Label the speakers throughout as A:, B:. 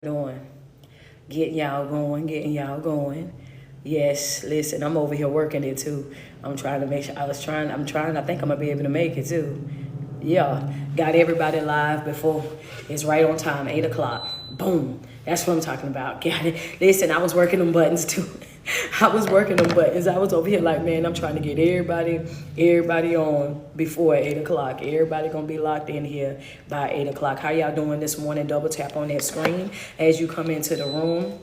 A: Doing? Getting y'all going. Yes, listen, I'm over here working it too. I'm trying to make sure I think I'm gonna be able to make it too. Yeah, got everybody live before it's right on time, 8 o'clock. Boom. That's what I'm talking about. Got it. Listen, I was working them buttons too. I was working them buttons. I was over here like, man, I'm trying to get everybody on before 8 o'clock. Everybody gonna be locked in here by 8 o'clock. How y'all doing this morning? Double tap on that screen as you come into the room.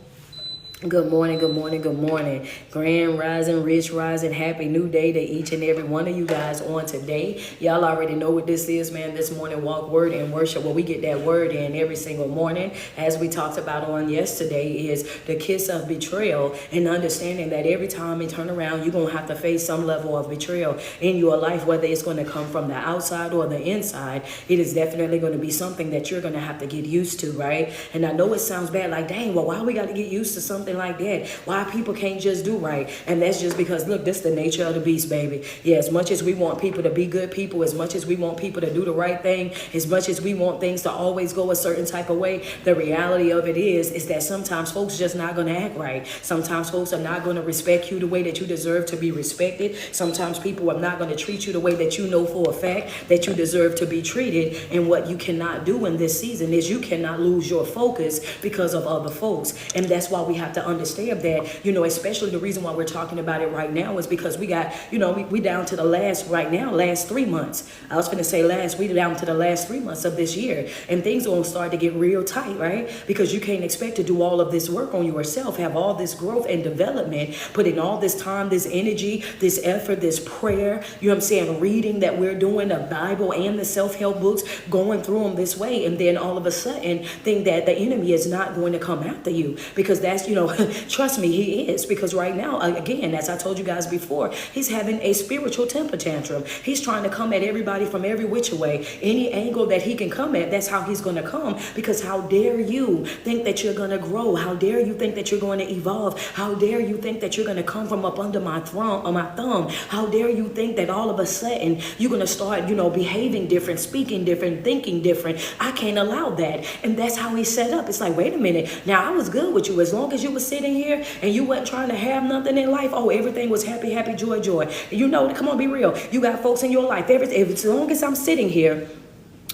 A: Good morning, good morning, good morning. Grand rising, rich rising, happy new day to each and every one of you guys on today. Y'all already know what this is, man. This morning walk, word, and worship. Well, we get that word in every single morning. As we talked about on yesterday is the kiss of betrayal and understanding that every time you turn around, you're going to have to face some level of betrayal in your life, whether it's going to come from the outside or the inside. It is definitely going to be something that you're going to have to get used to, right? And I know it sounds bad, like, dang, well, why we got to get used to something like that? Why people can't just do right? And that's just because, look, this is the nature of the beast, baby. Yeah, as much as we want people to be good people, as much as we want people to do the right thing, as much as we want things to always go a certain type of way, the reality of it is that sometimes folks just not going to act right. Sometimes folks are not going to respect you the way that you deserve to be respected. Sometimes people are not going to treat you the way that you know for a fact that you deserve to be treated. And what you cannot do in this season is you cannot lose your focus because of other folks. And that's why we have to understand that, especially the reason why we're talking about it right now is because we got, we down to the last 3 months. I was going to say we down to the last 3 months of this year, and things are going to start to get real tight, right? Because you can't expect to do all of this work on yourself, have all this growth and development, put in all this time, this energy, this effort, this prayer, reading that we're doing, the Bible and the self-help books, going through them this way, and then all of a sudden think that the enemy is not going to come after you, because that's, trust me, he is. Because right now, again, as I told you guys before, he's having a spiritual temper tantrum. He's trying to come at everybody from every which way. Any angle that he can come at, that's how he's going to come. Because how dare you think that you're going to grow? How dare you think that you're going to evolve? How dare you think that you're going to come from up under my throne or my thumb? How dare you think that all of a sudden you're going to start, behaving different, speaking different, thinking different? I can't allow that. And that's how he's set up. It's like, wait a minute. Now, I was good with you as long as you were sitting here and you weren't trying to have nothing in life. Oh, everything was happy, happy, joy, joy. Come on, be real. You got folks in your life. As long as I'm sitting here,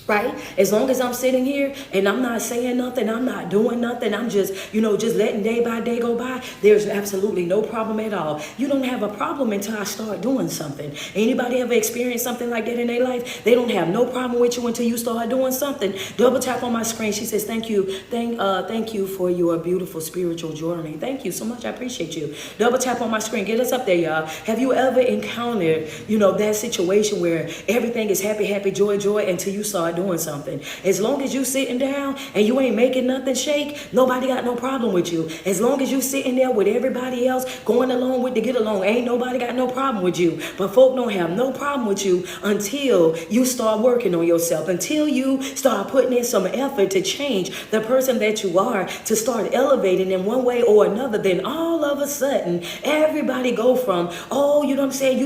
A: right? As long as I'm sitting here and I'm not saying nothing, I'm not doing nothing, I'm just, just letting day by day go by, there's absolutely no problem at all. You don't have a problem until I start doing something. Anybody ever experienced something like that in their life? They don't have no problem with you until you start doing something. Double tap on my screen. She says, thank you for your beautiful spiritual journey. Thank you so much. I appreciate you. Double tap on my screen. Get us up there, y'all. Have you ever encountered, that situation where everything is happy, happy, joy, joy until you start doing something? As long as you sitting down and you ain't making nothing shake, nobody got no problem with you. As long as you sitting there with everybody else going along with to get along, ain't nobody got no problem with you. But folk don't have no problem with you until you start working on yourself, until you start putting in some effort to change the person that you are, to start elevating in one way or another. Then all of a sudden everybody go from, oh, you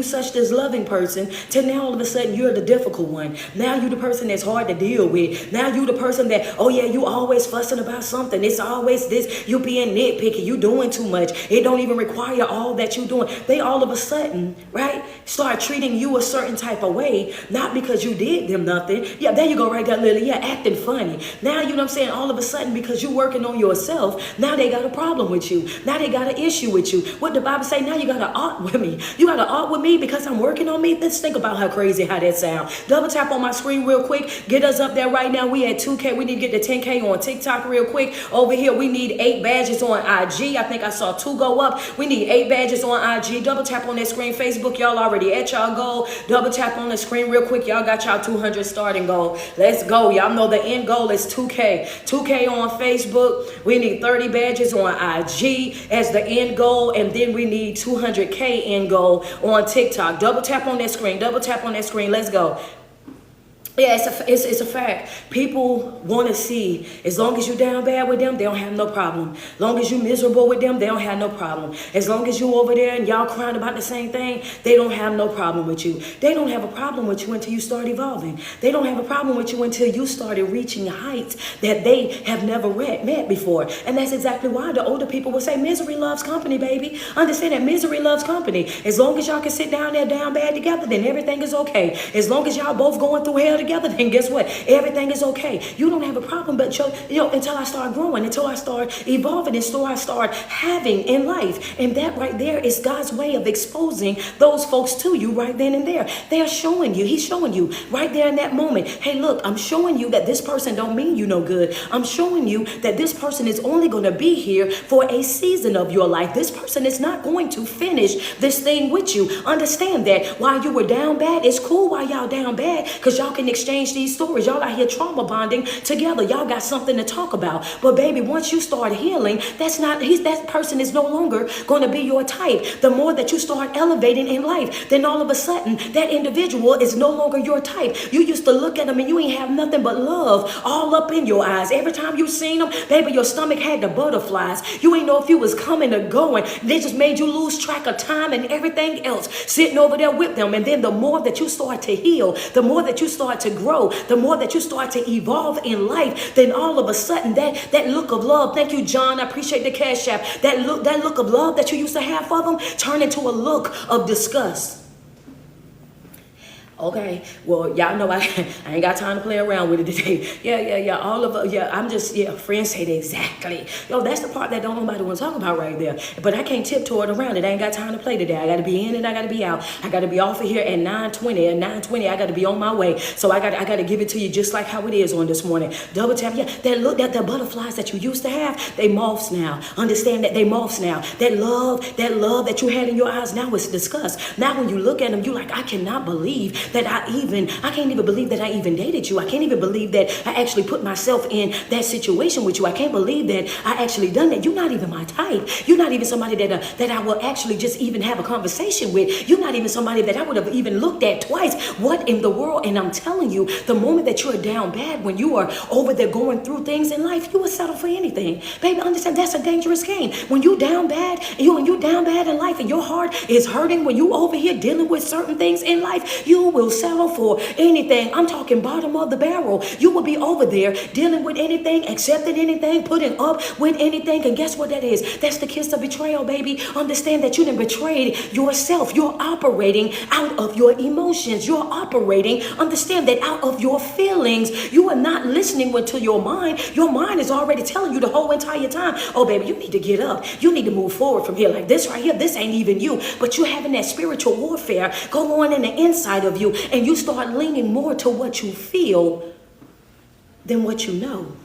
A: such this loving person, to now all of a sudden you're the difficult one. Now you the person that's hard to deal with. Now you the person that, oh yeah, you always fussing about something. It's always this, you being nitpicky, you doing too much. It don't even require all that you doing. They all of a sudden, right, start treating you a certain type of way, not because you did them nothing. Yeah, there you go right there, Lily. Yeah, acting funny. Now, all of a sudden, because you working on yourself, now they got a problem with you. Now they got an issue with you. What the Bible say? Now you got to art with me. You got to art with me because I'm working on me. Let's think about how crazy how that sound. Double tap on my screen real quick. Get us up there right now. We at 2K. We need to get to 10K on TikTok real quick. Over here, we need 8 badges on IG. I think I saw 2 go up. We need 8 badges on IG. Double tap on that screen. Facebook, y'all already at y'all goal. Double tap on the screen real quick. Y'all got y'all 200 starting goal. Let's go. Y'all know the end goal is 2K. 2K on Facebook. We need 30 badges on IG as the end goal. And then we need 200K end goal on TikTok. Double tap on that screen. Double tap on that screen. Let's go. Yeah, it's a fact. People want to see, as long as you're down bad with them, they don't have no problem. As long as you're miserable with them, they don't have no problem. As long as you over there and y'all crying about the same thing, they don't have no problem with you. They don't have a problem with you until you start evolving. They don't have a problem with you until you started reaching heights that they have never met before. And that's exactly why the older people will say, misery loves company, baby. Understand that misery loves company. As long as y'all can sit down there down bad together, then everything is okay. As long as y'all both going through hell together, then guess what? Everything is okay. You don't have a problem, but until I start growing, until I start evolving, until I start having in life. And that right there is God's way of exposing those folks to you right then and there. They are showing you, he's showing you right there in that moment. Hey, look, I'm showing you that this person don't mean you no good. I'm showing you that this person is only going to be here for a season of your life. This person is not going to finish this thing with you. Understand that while you were down bad, it's cool while y'all down bad, because y'all can exchange these stories. Y'all out here trauma bonding together. Y'all got something to talk about. But baby, once you start healing, that person is no longer going to be your type. The more that you start elevating in life, then all of a sudden that individual is no longer your type. You used to look at them and you ain't have nothing but love all up in your eyes. Every time you seen them, baby, your stomach had the butterflies. You ain't know if you was coming or going. They just made you lose track of time and everything else, sitting over there with them. And then the more that you start to heal, the more that you start to grow, the more that you start to evolve in life, then all of a sudden that look of love, thank you, John, I appreciate the cash app, that look of love that you used to have for them turn into a look of disgust. Okay, well, y'all know I ain't got time to play around with it today. Yeah, all of us, friends say that exactly. Yo, that's the part that don't nobody want to talk about right there. But I can't tiptoe it around it. I ain't got time to play today. I got to be in and I got to be out. I got to be off of here at 9:20. At 9:20, I got to be on my way. So I got to give it to you just like how it is on this morning. Double tap, that the butterflies that you used to have, they moths now. Understand that they moths now. That love that you had in your eyes now is disgust. Now when you look at them, you like, I cannot believe that I can't even believe that I even dated you. I can't even believe that I actually put myself in that situation with you. I can't believe that I actually done that. You're not even my type. You're not even somebody that I will actually just even have a conversation with. You're not even somebody that I would have even looked at twice. What in the world? And I'm telling you, the moment that you're down bad, when you are over there going through things in life, you will settle for anything. Baby, understand that's a dangerous game. When you down bad, when you down bad in life and your heart is hurting, when you over here dealing with certain things in life, you will settle for anything. I'm talking bottom of the barrel. You will be over there dealing with anything, accepting anything, putting up with anything. And guess what that is? That's the kiss of betrayal, baby. Understand that you done betrayed yourself. You're operating out of your emotions. You're operating, understand that, out of your feelings. You are not listening to your mind. Your mind is already telling you the whole entire time, oh, baby, you need to get up. You need to move forward from here. Like this right here, this ain't even you. But you're having that spiritual warfare go on in the inside of you. And you start leaning more to what you feel than what you know.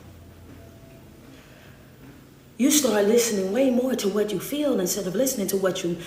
A: You start listening way more to what you feel instead of listening to what you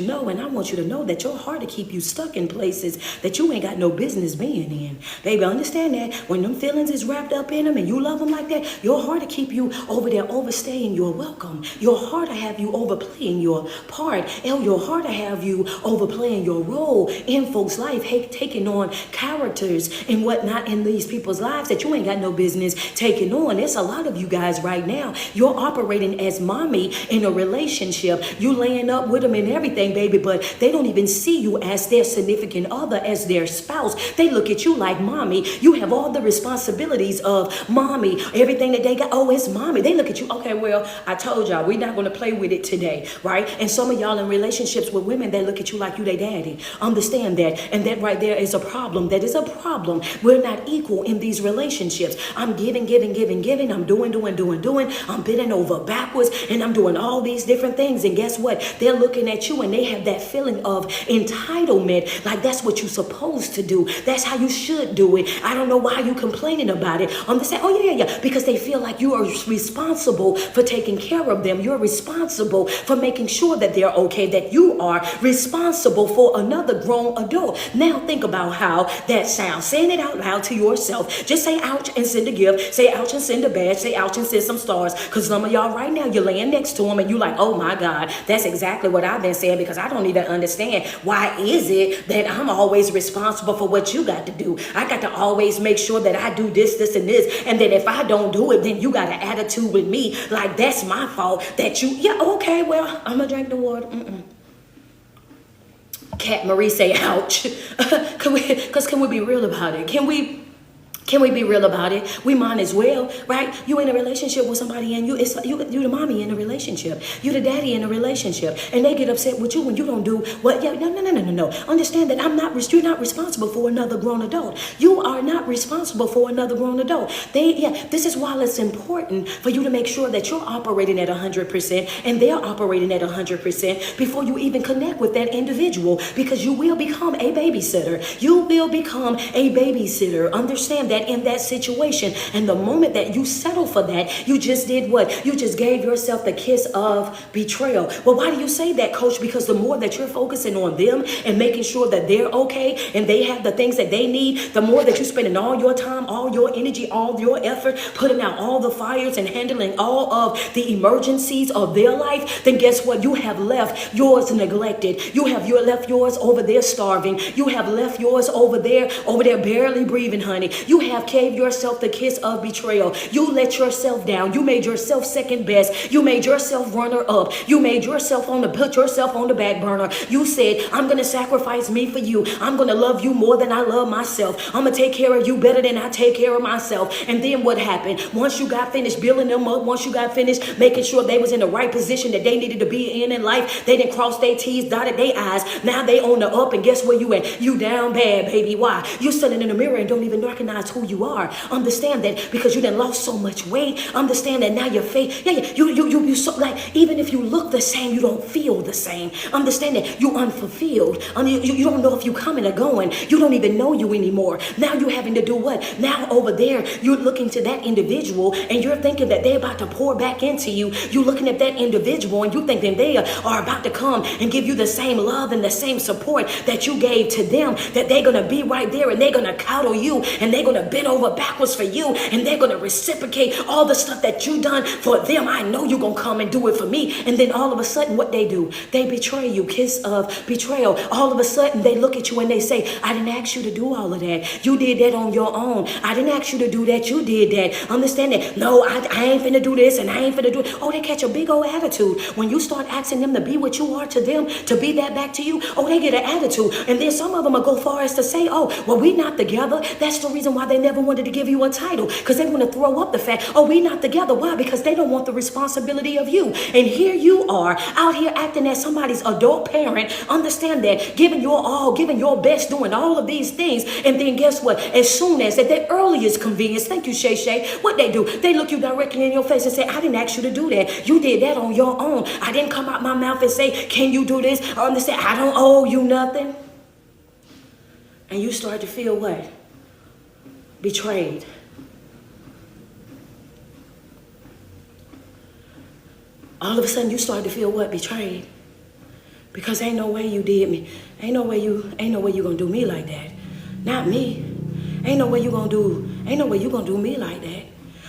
A: know. And I want you to know that your heart to keep you stuck in places that you ain't got no business being in. Baby, understand that when them feelings is wrapped up in them and you love them like that, your heart to keep you over there overstaying your welcome. Your heart to have you overplaying your part. And your heart to have you overplaying your role in folks' life, taking on characters and whatnot in these people's lives that you ain't got no business taking on. There's a lot of you guys right now. You're operating as mommy in a relationship. You laying up with them and everything, baby, but they don't even see you as their significant other, as their spouse. They look at you like mommy. You have all the responsibilities of mommy. Everything that they got, oh, it's mommy. They look at you, okay, well, I told y'all, we're not going to play with it today, right? And some of y'all in relationships with women that look at you like you their daddy. Understand that. And that right there is a problem. That is a problem. We're not equal in these relationships. I'm giving. I'm doing. I'm bending over backwards and I'm doing all these different things. And guess what? They're looking at you and they have that feeling of entitlement. Like that's what you're supposed to do. That's how you should do it. I don't know why you complaining about it. I'm just saying, oh yeah. Because they feel like you are responsible for taking care of them. You're responsible for making sure that they're okay, that you are responsible for another grown adult. Now think about how that sounds. Saying it out loud to yourself. Just say ouch and send a gift. Say ouch and send a badge. Say ouch and send some stars. Because some of y'all while right now you're laying next to him and you're like, oh my God, that's exactly what I've been saying, because I don't even understand why is it that I'm always responsible for what you got to do. I got to always make sure that I do this, this, and this. And then if I don't do it, then you got an attitude with me like that's my fault that you, yeah, okay, well, I'm going to drink the water. Cat Marie say, ouch. Can we be real about it? Can we be real about it? We might as well, right? You in a relationship with somebody and you the mommy in a relationship. You the daddy in a relationship. And they get upset with you when you don't do what, yeah, no. Understand that you're not responsible for another grown adult. You are not responsible for another grown adult. This is why it's important for you to make sure that you're operating at 100% and they're operating at 100% before you even connect with that individual, because you will become a babysitter. You will become a babysitter. Understand that in that situation. And the moment that you settle for that, you just did what? You just gave yourself the kiss of betrayal. Well, why do you say that, Coach? Because the more that you're focusing on them and making sure that they're okay and they have the things that they need, the more that you're spending all your time, all your energy, all your effort, putting out all the fires and handling all of the emergencies of their life, then guess what? You have left yours neglected. You left yours over there starving. You have left yours over there barely breathing, honey. You have gave yourself the kiss of betrayal. You let yourself down. You made yourself second best. You made yourself runner up. You made yourself put yourself on the back burner. You said, I'm going to sacrifice me for you. I'm going to love you more than I love myself. I'm going to take care of you better than I take care of myself. And then what happened? Once you got finished building them up, once you got finished making sure they was in the right position that they needed to be in life, they didn't cross their T's, dotted their I's. Now they on the up, and guess where you at? You down bad, baby. Why? You sitting in the mirror and don't even recognize who you are. Understand that because you done lost so much weight. Understand that now your face, you so like, even if you look the same, you don't feel the same. Understand that you unfulfilled. You don't know if you coming or going. You don't even know you anymore. Now you're having to do what? Now over there, you're looking to that individual and you're thinking that they're about to pour back into you. You're looking at that individual and you thinking they are about to come and give you the same love and the same support that you gave to them, that they're going to be right there and they're going to coddle you and they're going to bend over backwards for you and they're going to reciprocate all the stuff that you done for them. I know you're going to come and do it for me. And then all of a sudden what they do, they betray you. Kiss of betrayal. All of a sudden they look at you and they say, I didn't ask you to do all of that. You did that on your own. I didn't ask you to do that. You did that. Understand that? No, I ain't finna do this and I ain't finna do it. Oh, they catch a big old attitude. When you start asking them to be what you are to them, to be that back to you, oh, they get an attitude. And then some of them will go far as to say, oh, well, we not together. That's the reason why they never wanted to give you a title, because they want to throw up the fact, oh, we not together. Why? Because they don't want the responsibility of you. And here you are out here acting as somebody's adult parent. Understand that, giving your all, giving your best, doing all of these things. And then guess what? As soon as at their earliest convenience, thank you, Shay Shay, what they do? They look you directly in your face and say, I didn't ask you to do that. You did that on your own. I didn't come out my mouth and say, can you do this? Or understand, I don't owe you nothing. And you start to feel what? Betrayed. All of a sudden you start to feel what? Betrayed. Because ain't no way you did me. Ain't no way you gonna do me like that. Not me. Ain't no way you gonna do me like that.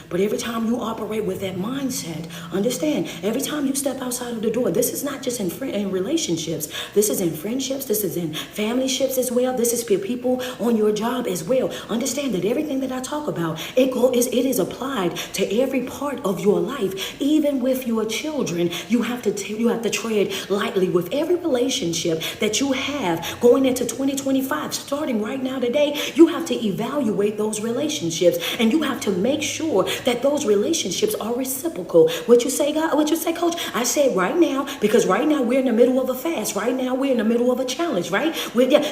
A: But every time you operate with that mindset, understand, every time you step outside of the door, this is not just in relationships. This is in friendships. This is in family ships as well. This is for people on your job as well. Understand that everything that I talk about, it is applied to every part of your life. Even with your children, you have to tread lightly with every relationship that you have going into 2025. Starting right now today, you have to evaluate those relationships and you have to make sure that those relationships are reciprocal. What you say, God? What you say, Coach? I say right now, because right now we're in the middle of a fast. Right now we're in the middle of a challenge, right?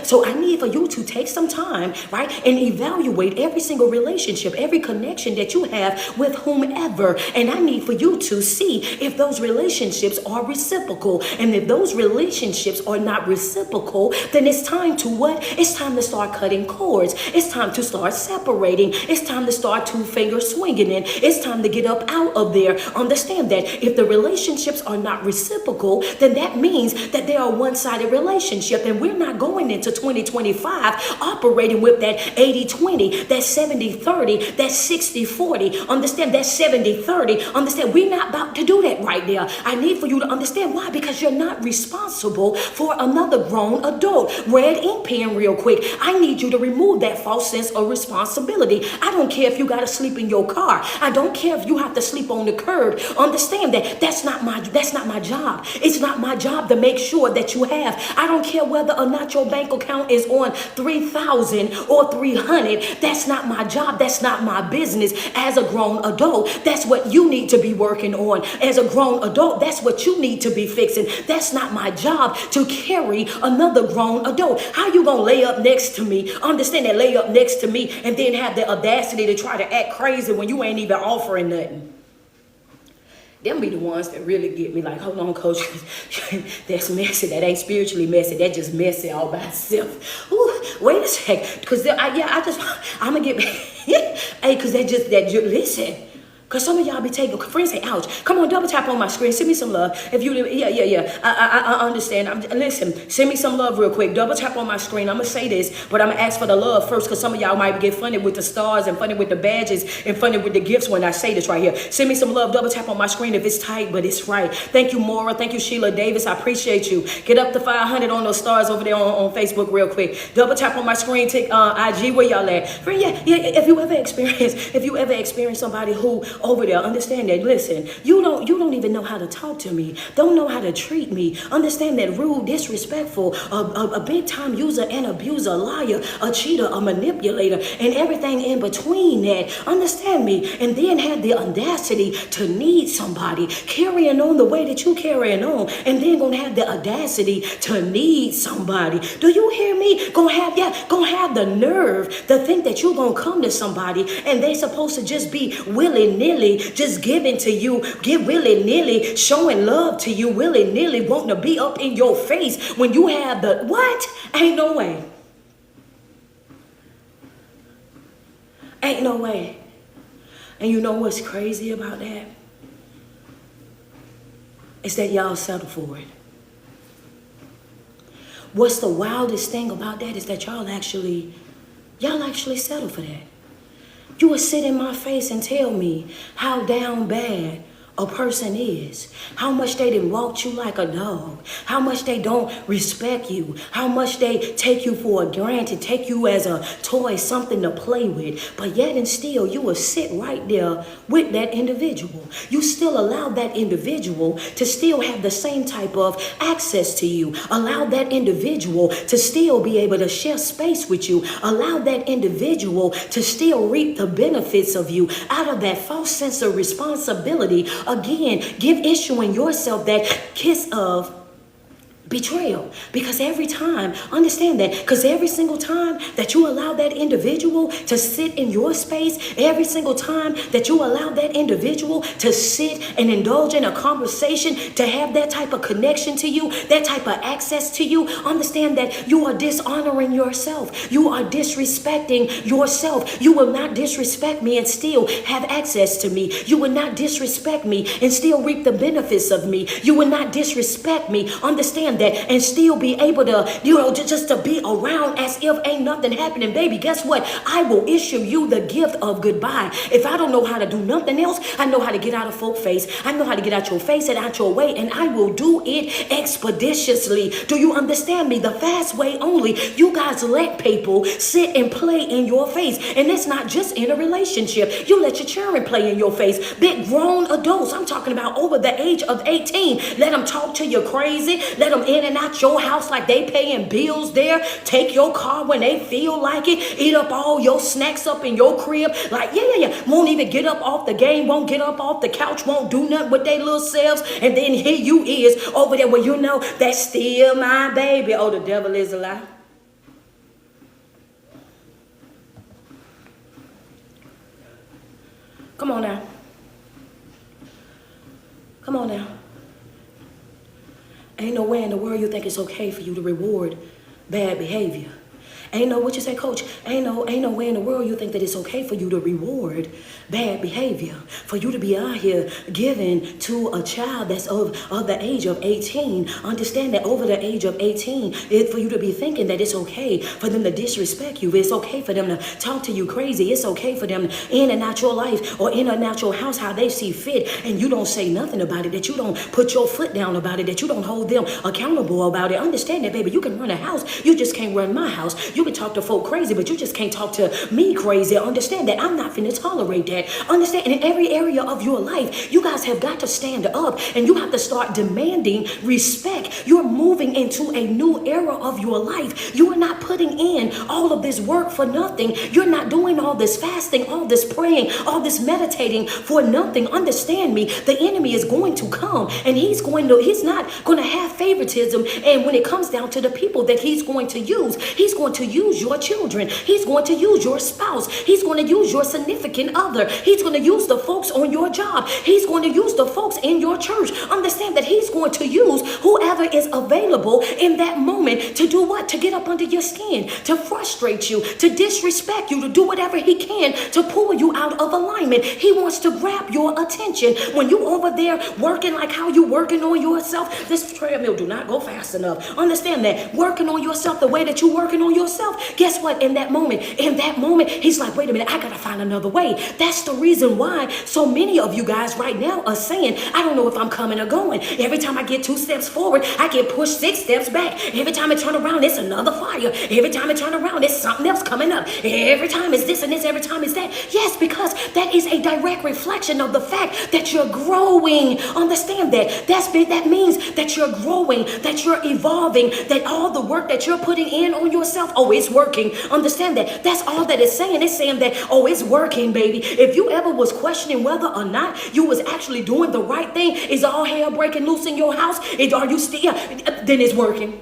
A: So I need for you to take some time, right, and evaluate every single relationship, every connection that you have with whomever. And I need for you to see if those relationships are reciprocal. And if those relationships are not reciprocal, then it's time to what? It's time to start cutting cords. It's time to start separating. It's time to start two-finger swinging in. It's time to get up out of there. Understand that if the relationships are not reciprocal, then that means that they are one-sided relationship, and we're not going into 2025 operating with that 80-20, that 70-30, that 60-40. Understand that 70-30. Understand we're not about to do that right there. I need for you to understand why, because you're not responsible for another grown adult. Red ink pen real quick. I need you to remove that false sense of responsibility. I don't care if you got to sleep in your car. I don't care if you have to sleep on the curb. Understand that that's not my job. It's not my job to make sure that you have. I don't care whether or not your bank account is on 3,000 or 300. That's not my job. That's not my business. As a grown adult, that's what you need to be working on. As a grown adult, that's what you need to be fixing. That's not my job to carry another grown adult. How you gonna lay up next to me? Understand that, lay up next to me and then have the audacity to try to act crazy when you ain't even offering nothing. Them be the ones that really get me, like, hold on, coach, that's messy. That ain't spiritually messy. That just messy all by itself. Ooh, wait a sec, because I'm going to get, hey, because listen. Because some of y'all be taking, friends say, ouch. Come on, double tap on my screen. Send me some love. If you, yeah. I understand. Listen, send me some love real quick. Double tap on my screen. I'm going to say this, but I'm going to ask for the love first, because some of y'all might get funny with the stars and funny with the badges and funny with the gifts when I say this right here. Send me some love. Double tap on my screen if it's tight, but it's right. Thank you, Maura. Thank you, Sheila Davis. I appreciate you. Get up to 500 on those stars over there on Facebook real quick. Double tap on my screen. Take IG, where y'all at? Friend, yeah. If you ever experience somebody who over there, understand that, listen, you don't even know how to talk to me, don't know how to treat me, understand that, rude, disrespectful, a big time user and abuser, liar, a cheater, a manipulator, and everything in between that, understand me, and then had the audacity to need somebody, carrying on the way that you carrying on, and then gonna have the audacity to need somebody. Do you hear me? Gonna have the nerve to think that you're gonna come to somebody and they supposed to just be willy-nilly just giving to you, get willy-nilly showing love to you, willy-nilly wanting to be up in your face when you have the what? Ain't no way. Ain't no way. And you know what's crazy about that? It's that y'all settle for it. What's the wildest thing about that is that y'all actually settle for that. You would sit in my face and tell me how down bad a person is, how much they done walked you like a dog, how much they don't respect you, how much they take you for granted, take you as a toy, something to play with, but yet and still you will sit right there with that individual. You still allow that individual to still have the same type of access to you, allow that individual to still be able to share space with you, allow that individual to still reap the benefits of you out of that false sense of responsibility. Again, issuing yourself that kiss of betrayal, because every time, understand that, because every single time that you allow that individual to sit in your space, every single time that you allow that individual to sit and indulge in a conversation, to have that type of connection to you, that type of access to you, understand that you are dishonoring yourself. You are disrespecting yourself. You will not disrespect me and still have access to me. You will not disrespect me and still reap the benefits of me. You will not disrespect me, understand that, and still be able to, just to be around as if ain't nothing happening. Baby, guess what? I will issue you the gift of goodbye. If I don't know how to do nothing else, I know how to get out of folk face. I know how to get out your face and out your way, and I will do it expeditiously. Do you understand me? The fast way only. You guys let people sit and play in your face, and it's not just in a relationship. You let your children play in your face. Big grown adults, I'm talking about over the age of 18. Let them talk to you crazy. Let them in and out your house like they paying bills there. Take your car when they feel like it. Eat up all your snacks up in your crib. Like, yeah. Won't even get up off the game. Won't get up off the couch. Won't do nothing with their little selves. And then here you is over there where you know that's still my baby. Oh, the devil is a lie. Come on now. Come on now. Ain't no way in the world you think it's okay for you to reward bad behavior. Ain't no, what you say, coach? Ain't no way in the world you think that it's okay for you to reward bad behavior, for you to be out here giving to a child that's of the age of 18. Understand that over the age of 18, for you to be thinking that it's okay for them to disrespect you. It's okay for them to talk to you crazy. It's okay for them in and out your life or in and out your house how they see fit, and you don't say nothing about it, that you don't put your foot down about it, that you don't hold them accountable about it. Understand that, baby. You can run a house. You just can't run my house. You can talk to folk crazy, but you just can't talk to me crazy. Understand that I'm not finna tolerate that. Understand, in every area of your life, you guys have got to stand up and you have to start demanding respect. You're moving into a new era of your life. You are not putting in all of this work for nothing. You're not doing all this fasting, all this praying, all this meditating for nothing. Understand me. The enemy is going to come and he's not going to have favoritism. And when it comes down to the people that he's going to use your children. He's going to use your spouse. He's going to use your significant other. He's going to use the folks on your job. He's going to use the folks in your church. Understand that he's going to use whoever is available in that moment to do what? To get up under your skin, to frustrate you, to disrespect you, to do whatever he can to pull you out of alignment. He wants to grab your attention. When you over there working like how you working on yourself, this treadmill do not go fast enough. Understand that. Working on yourself the way that you working on yourself. Guess what? In that moment, he's like, wait a minute, I gotta find another way. That's the reason why so many of you guys right now are saying, I don't know if I'm coming or going. Every time I get 2 steps forward, I get pushed 6 steps back. Every time I turn around, it's another fire. Every time I turn around, it's something else coming up. Every time it's this and this, every time it's that. Yes, because that is a direct reflection of the fact that you're growing. Understand that. That means that you're growing, that you're evolving, that all the work that you're putting in on yourself, oh, it's working. Understand that. That's all that it's saying. It's saying that, oh, it's working, baby. If you ever was questioning whether or not you was actually doing the right thing, is all hell breaking loose in your house? Are you still? Then it's working.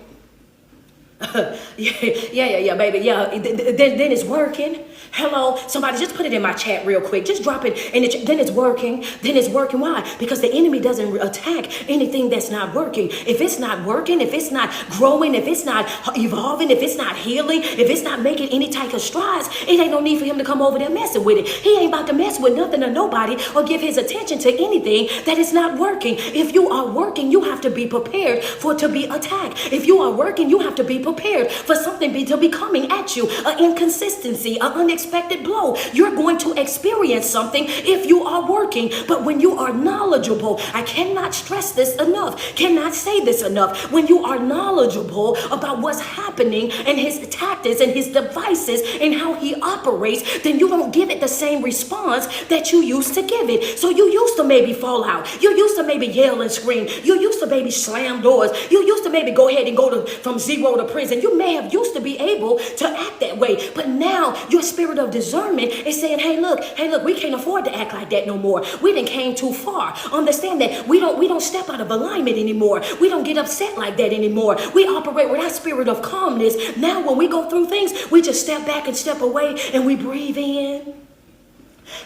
A: Yeah, baby. Yeah, then it's working. Hello, somebody just put it in my chat real quick. Just drop it, and then it's working. Then it's working. Why? Because the enemy doesn't attack anything that's not working. If it's not working, if it's not growing, if it's not evolving, if it's not healing, if it's not making any type of strides, it ain't no need for him to come over there messing with it. He ain't about to mess with nothing or nobody or give his attention to anything that is not working. If you are working, you have to be prepared for it to be attacked. If you are working, you have to be prepared for something to be coming at you, an inconsistency, an unexpected blow. You're going to experience something if you are working. But when you are knowledgeable, I cannot stress this enough, cannot say this enough. When you are knowledgeable about what's happening and his tactics and his devices and how he operates, then you don't give it the same response that you used to give it. So you used to maybe fall out. You used to maybe yell and scream. You used to maybe slam doors. You used to maybe go ahead and go from 0 to prison. You may have used to be able to act that way, but now your spirit of discernment is saying, hey look, we can't afford to act like that no more. We done came too far. Understand that we don't step out of alignment anymore. We don't get upset like that anymore. We operate with our spirit of calmness. Now when we go through things, we just step back and step away and we breathe in,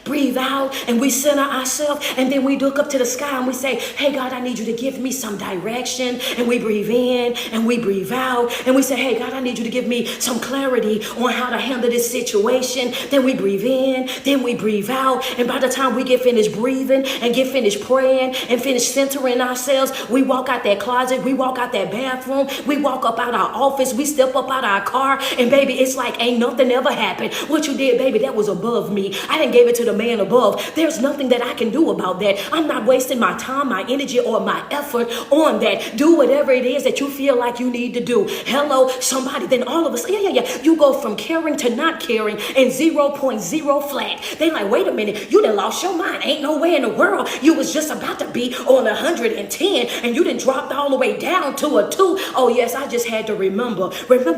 A: breathe out, and we center ourselves, and then we look up to the sky and we say, hey God, I need you to give me some direction. And we breathe in and we breathe out, and we say, hey God, I need you to give me some clarity on how to handle this situation. Then we breathe in, then we breathe out, and by the time we get finished breathing and get finished praying and finish centering ourselves, we walk out that closet, we walk out that bathroom, we walk up out our office, we step up out our car, and baby, it's like ain't nothing ever happened. What you did, baby, that was above me. I didn't give it to the man above. There's nothing that I can do about that. I'm not wasting my time, my energy, or my effort on that. Do whatever it is that you feel like you need to do. Hello, somebody. Then all of us, you go from caring to not caring in 0.0 flat. They like, wait a minute, you done lost your mind. Ain't no way in the world you was just about to be on 110 and you done dropped all the way down to a 2. Oh yes, I just had to remember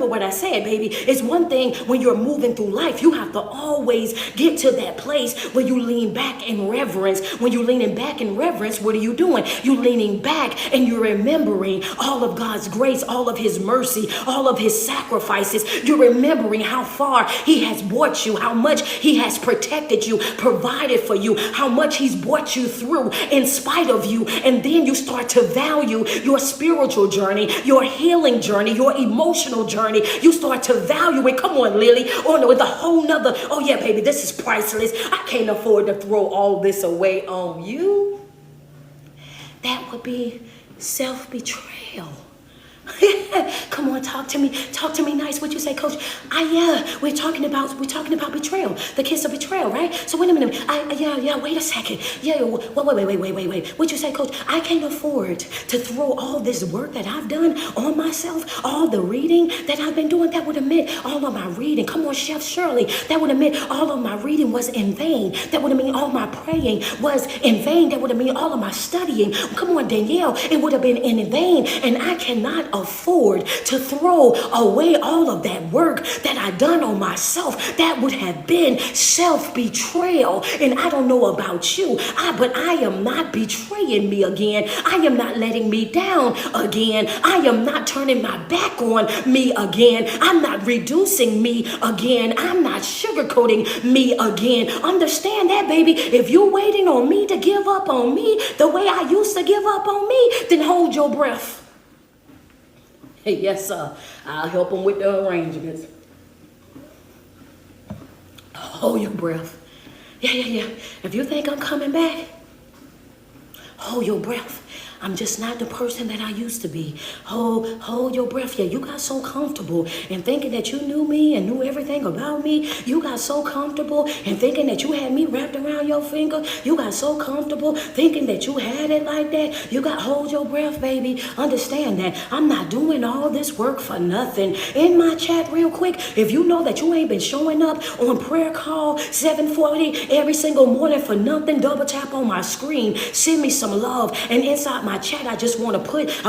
A: what I said, baby. It's one thing when you're moving through life, you have to always get to that place place where you lean back in reverence. When you're leaning back in reverence, what are you doing? You're leaning back and you're remembering all of God's grace, all of his mercy, all of his sacrifices. You're remembering how far he has brought you, how much he has protected you, provided for you, how much he's brought you through in spite of you. And then you start to value your spiritual journey, your healing journey, your emotional journey. You start to value it. Come on, Lily. Oh no, it's a whole nother. Oh yeah, baby, this is priceless. I can't afford to throw all this away on you. That would be self-betrayal. Come on, talk to me nice. What you say, Coach? We're talking about betrayal, the kiss of betrayal, right? So wait a minute, wait a second, wait. What you say, Coach? I can't afford to throw all this work that I've done on myself, all the reading that I've been doing. That would have meant all of my reading. Come on, Chef Shirley, that would have meant all of my reading was in vain. That would have meant all my praying was in vain. That would have meant all of my studying. Come on, Danielle, it would have been in vain, and I cannot afford to throw away all of that work that I done on myself. That would have been self-betrayal. And I don't know about you, but I am not betraying me again. I am not letting me down again. I am not turning my back on me again. I'm not reducing me again. I'm not sugarcoating me again. Understand that, baby. If you're waiting on me to give up on me the way I used to give up on me, then hold your breath. Hey, yes, sir. I'll help them with the arrangements. Hold your breath. Yeah. If you think I'm coming back, hold your breath. I'm just not the person that I used to be. Hold your breath. Yeah, you got so comfortable in thinking that you knew me and knew everything about me. You got so comfortable in thinking that you had me wrapped around your finger. You got so comfortable thinking that you had it like that. You got hold your breath, baby. Understand that I'm not doing all this work for nothing. In my chat real quick, if you know that you ain't been showing up on prayer call 740 every single morning for nothing, double tap on my screen. Send me some love. And inside my chat, I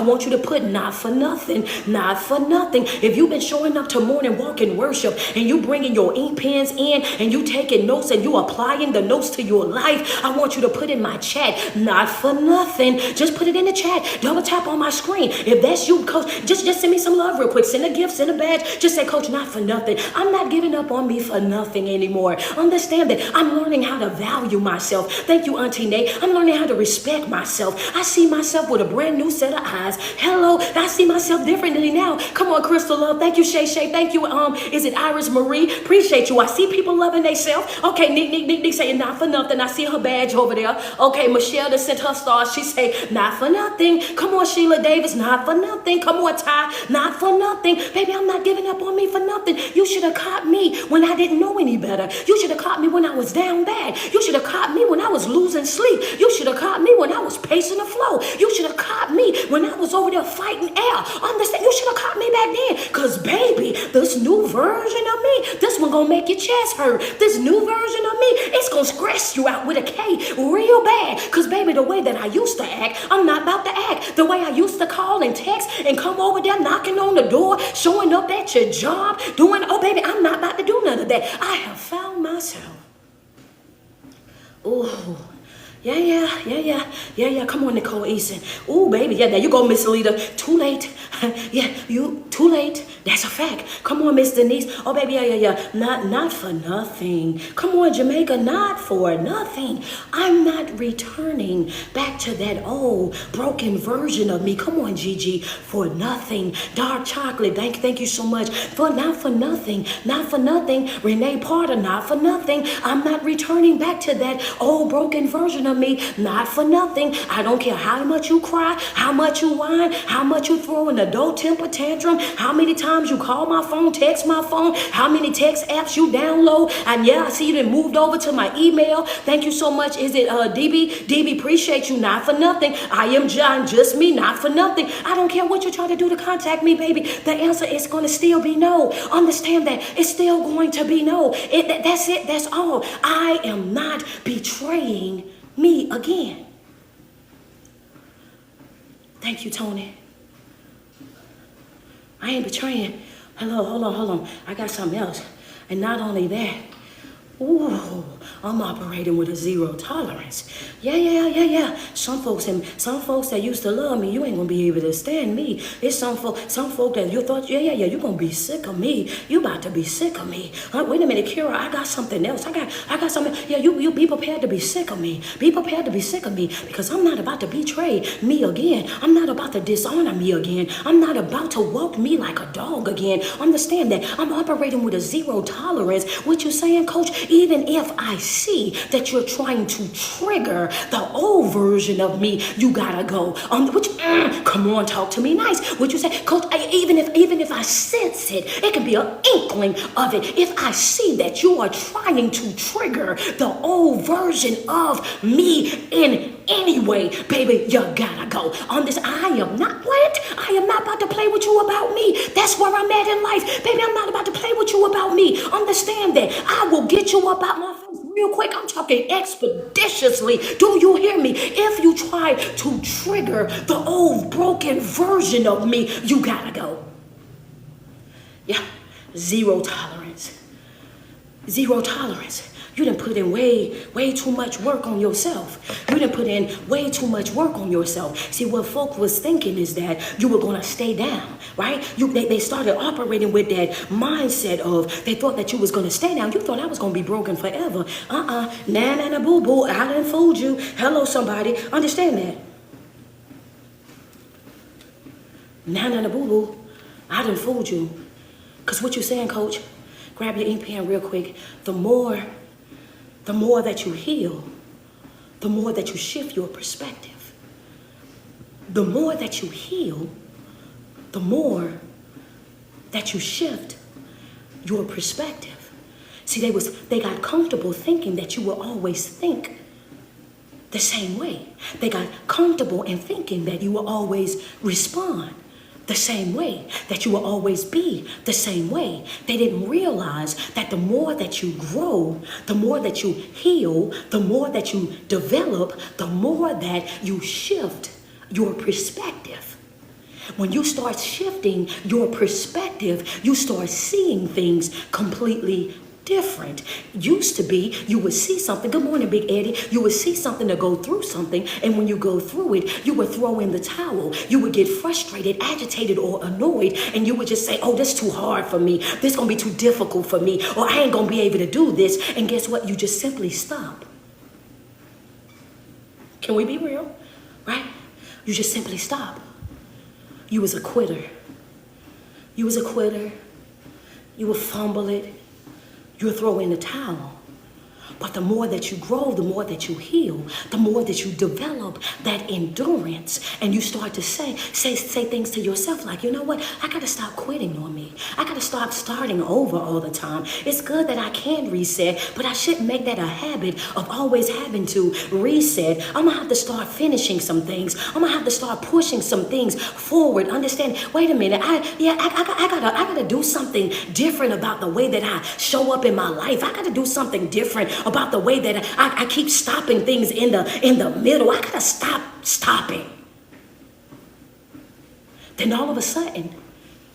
A: want you to put not for nothing, not for nothing. If you've been showing up to morning walk in worship and you bringing your ink pens in and you taking notes and you applying the notes to your life, I want you to put in my chat, not for nothing. Just put it in the chat. Double tap on my screen. If that's you, Coach, just send me some love real quick. Send a gift, send a badge. Just say, Coach, not for nothing. I'm not giving up on me for nothing anymore. Understand that I'm learning how to value myself. Thank you, Auntie Nate. I'm learning how to respect myself. I see myself with a brand new set of eyes. Hello, I see myself differently now. Come on, Crystal Love. Thank you, Shay. Thank you. Is it Iris Marie? Appreciate you. I see people loving themselves. Okay, Nick saying not for nothing. I see her badge over there. Okay, Michelle that sent her stars. She say not for nothing. Come on, Sheila Davis. Not for nothing. Come on, Ty. Not for nothing. Baby, I'm not giving up on me for nothing. You should have caught me when I didn't know any better. You should have caught me when I was down bad. You should have caught me when I was losing sleep. You should have caught me when I was pacing the flow. You should have caught me when I was over there fighting air. Understand? You should have caught me back then. Because, baby, this new version of me, this one going to make your chest hurt. This new version of me, it's going to stress you out with a K real bad. Because, baby, the way that I used to act, I'm not about to act. The way I used to call and text and come over there knocking on the door, showing up at your job, doing, oh, baby, I'm not about to do none of that. I have found myself. Ooh. Yeah. Come on, Nicole Eason. Ooh, baby. Yeah, there you go, Miss Alita. Too late. Too late. That's a fact. Come on, Miss Denise. Oh, baby, yeah. Not for nothing. Come on, Jamaica. Not for nothing. I'm not returning back to that old broken version of me. Come on, Gigi. For nothing. Dark chocolate. Thank you so much. Not for nothing. Not for nothing. Renee Porter. Not for nothing. I'm not returning back to that old broken version of me, not for nothing. I don't care how much you cry, how much you whine, how much you throw an adult temper tantrum, how many times you call my phone, text my phone, how many text apps you download. And yeah, I see you done moved over to my email. Thank you so much. Is it DB? DB, appreciate you. Not for nothing. I am John, just me, not for nothing. I don't care what you try to do to contact me, baby. The answer is going to still be no. Understand that it's still going to be no. That's it. That's all. I am not betraying me again. Thank you, Tony. I ain't betraying. Hello, hold on. I got something else. And not only that, ooh, I'm operating with a zero tolerance. Yeah. Some folks that used to love me, you ain't gonna be able to stand me. It's some folk that you thought, you're gonna be sick of me. You about to be sick of me. Wait a minute, Kira, I got something else. I got something. Yeah, you be prepared to be sick of me. Be prepared to be sick of me, because I'm not about to betray me again. I'm not about to dishonor me again. I'm not about to walk me like a dog again. Understand that I'm operating with a zero tolerance. What you saying, Coach? Even if I see that you're trying to trigger the old version of me, you gotta go. Come on, talk to me nice. What you say, Coach? Even if I sense it, it can be an inkling of it. If I see that you are trying to trigger the old version of me in any way, baby, you gotta go. On this, I am not about to play with you about me. That's where I'm at in life. Baby, I'm not about to play with you about me. Understand that. I will get you up out my face real quick. I'm talking expeditiously. Do you hear me? If you try to trigger the old broken version of me, you gotta go. Yeah, zero tolerance. Zero tolerance. You done put in way too much work on yourself. You done put in way too much work on yourself. See, what folk was thinking is that you were going to stay down, right? They started operating with that mindset of, they thought that you was going to stay down. You thought I was going to be broken forever. Nah, boo-boo, I done fooled you. Hello, somebody. Understand that. Nah, boo-boo, I done fooled you. Because what you saying, Coach, grab your ink pen real quick. The more that you heal, the more that you shift your perspective. The more that you heal, the more that you shift your perspective. See, they got comfortable thinking that you will always think the same way. They got comfortable in thinking that you will always respond the same way, that you will always be the same way. They didn't realize that the more that you grow, the more that you heal, the more that you develop, the more that you shift your perspective. When you start shifting your perspective, you start seeing things completely different. Used to be, you would see something. Good morning, Big Eddie. You would see something to go through something, and when you go through it, you would throw in the towel. You would get frustrated, agitated, or annoyed, and you would just say, oh, this is too hard for me. This is going to be too difficult for me, or I ain't going to be able to do this. And guess what? You just simply stop. Can we be real? Right? You just simply stop. You was a quitter. You was a quitter. You would fumble it. You throw in the towel. But the more that you grow, the more that you heal, the more that you develop that endurance, and you start to say things to yourself like, you know what? I got to stop quitting on me. I got to stop starting over all the time. It's good that I can reset, but I shouldn't make that a habit of always having to reset. I'm going to have to start finishing some things. I'm going to have to start pushing some things forward. Understand? Wait a minute. I got to do something different about the way that I show up in my life. I got to do something different about the way that I keep stopping things in the middle. I gotta stop stopping. Then all of a sudden,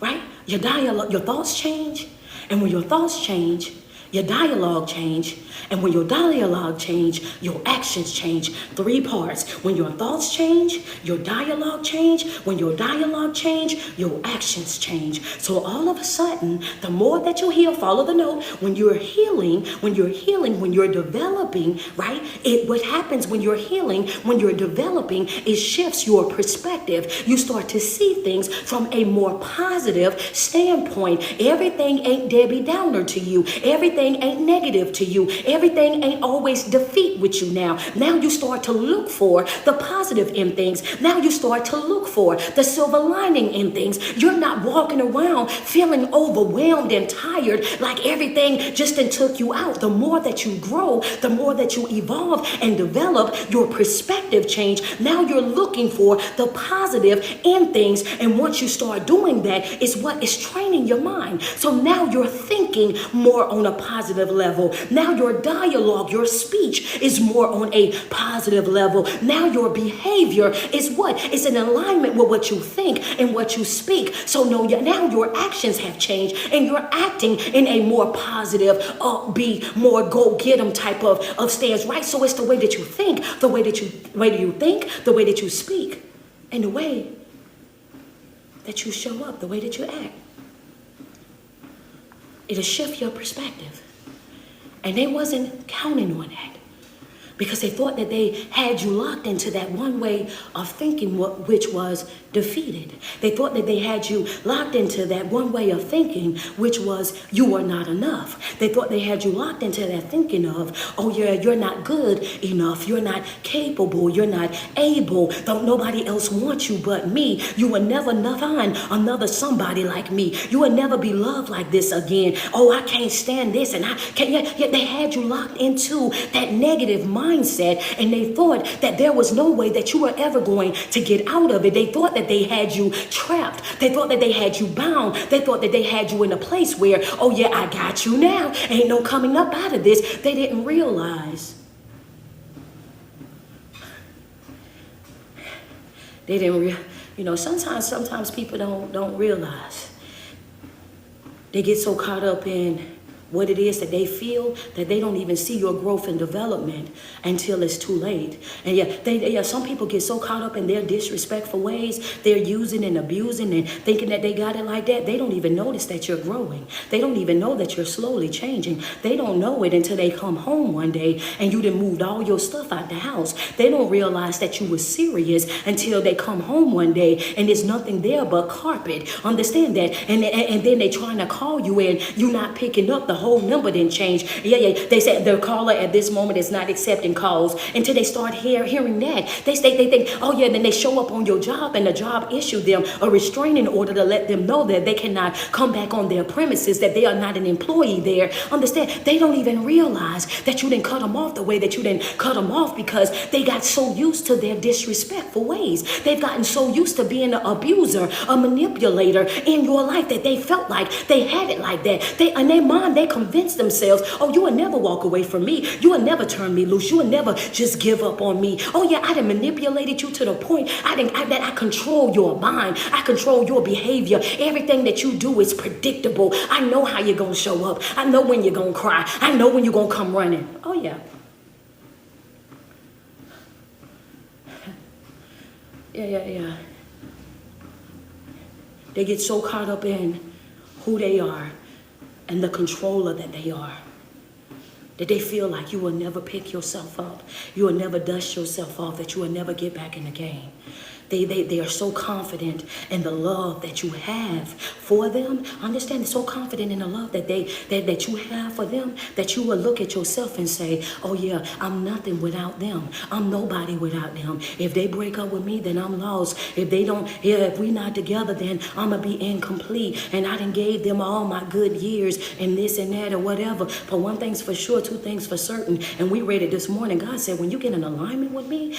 A: right? Your thoughts change, and when your thoughts change, your dialogue change, and when your dialogue change, your actions change. 3 parts. When your thoughts change, your dialogue change. When your dialogue change, your actions change. So all of a sudden, the more that you heal, follow the note. When you're healing, when you're developing, right? What happens when you're healing, when you're developing, it shifts your perspective. You start to see things from a more positive standpoint. Everything ain't Debbie Downer to you. Everything ain't negative to you. Everything ain't always defeat with you now. Now you start to look for the positive in things. Now you start to look for the silver lining in things. You're not walking around feeling overwhelmed and tired like everything just took you out. The more that you grow, the more that you evolve and develop, your perspective change. Now you're looking for the positive in things. And once you start doing that, is what is training your mind. So now you're thinking more on a positive level. Now your dialogue, your speech is more on a positive level. Now your behavior is what? It's in alignment with what you think and what you speak. So no, now your actions have changed and you're acting in a more positive, upbeat, more go-get-em type of stance, right? So it's the way that you think, the way that you speak, and the way that you show up, the way that you act. It'll shift your perspective. And they wasn't counting on that, because they thought that they had you locked into that one way of thinking, which was defeated. They thought that they had you locked into that one way of thinking, which was you were not enough. They thought they had you locked into that thinking of, oh yeah, you're not good enough, you're not capable, you're not able, don't nobody else want you but me. You will never find another somebody like me. You will never be loved like this again. Oh, I can't stand this, and I can't. Yet they had you locked into that negative mindset, and they thought that there was no way that you were ever going to get out of it. They thought that they had you trapped. They thought that they had you bound. They thought that they had you in a place where, oh yeah, I got you now. Ain't no coming up out of this. They didn't realize. They didn't sometimes people don't realize. They get so caught up in what it is that they feel that they don't even see your growth and development until it's too late. And some people get so caught up in their disrespectful ways, they're using and abusing and thinking that they got it like that. They don't even notice that you're growing. They don't even know that you're slowly changing. They don't know it until they come home one day and you done moved all your stuff out the house. They don't realize that you were serious until they come home one day and there's nothing there but carpet. Understand that? And then they trying to call you and you're not picking up. The whole number didn't change. They said their caller at this moment is not accepting calls. Until they start hearing that, they think, oh yeah, then they show up on your job and the job issued them a restraining order to let them know that they cannot come back on their premises, that they are not an employee there. Understand, they don't even realize that you didn't cut them off the way that you didn't cut them off, because they got so used to their disrespectful ways. They've gotten so used to being an abuser, a manipulator in your life, that they felt like they had it like that. In their mind, they convince themselves, oh, you will never walk away from me. You will never turn me loose. You will never just give up on me. Oh yeah, I done manipulated you to the point that I control your mind. I control your behavior. Everything that you do is predictable. I know how you're going to show up. I know when you're going to cry. I know when you're going to come running. Oh yeah. Yeah. They get so caught up in who they are and the controller that they are, that they feel like you will never pick yourself up, you will never dust yourself off, that you will never get back in the game. They are so confident in the love that you have for them. Understand, they're so confident in the love that that you have for them, that you will look at yourself and say, oh yeah, I'm nothing without them. I'm nobody without them. If they break up with me, then I'm lost. If we're not together, then I'm going to be incomplete. And I done gave them all my good years and this and that or whatever. But one thing's for sure, two things for certain. And we read it this morning. God said, when you get in alignment with me,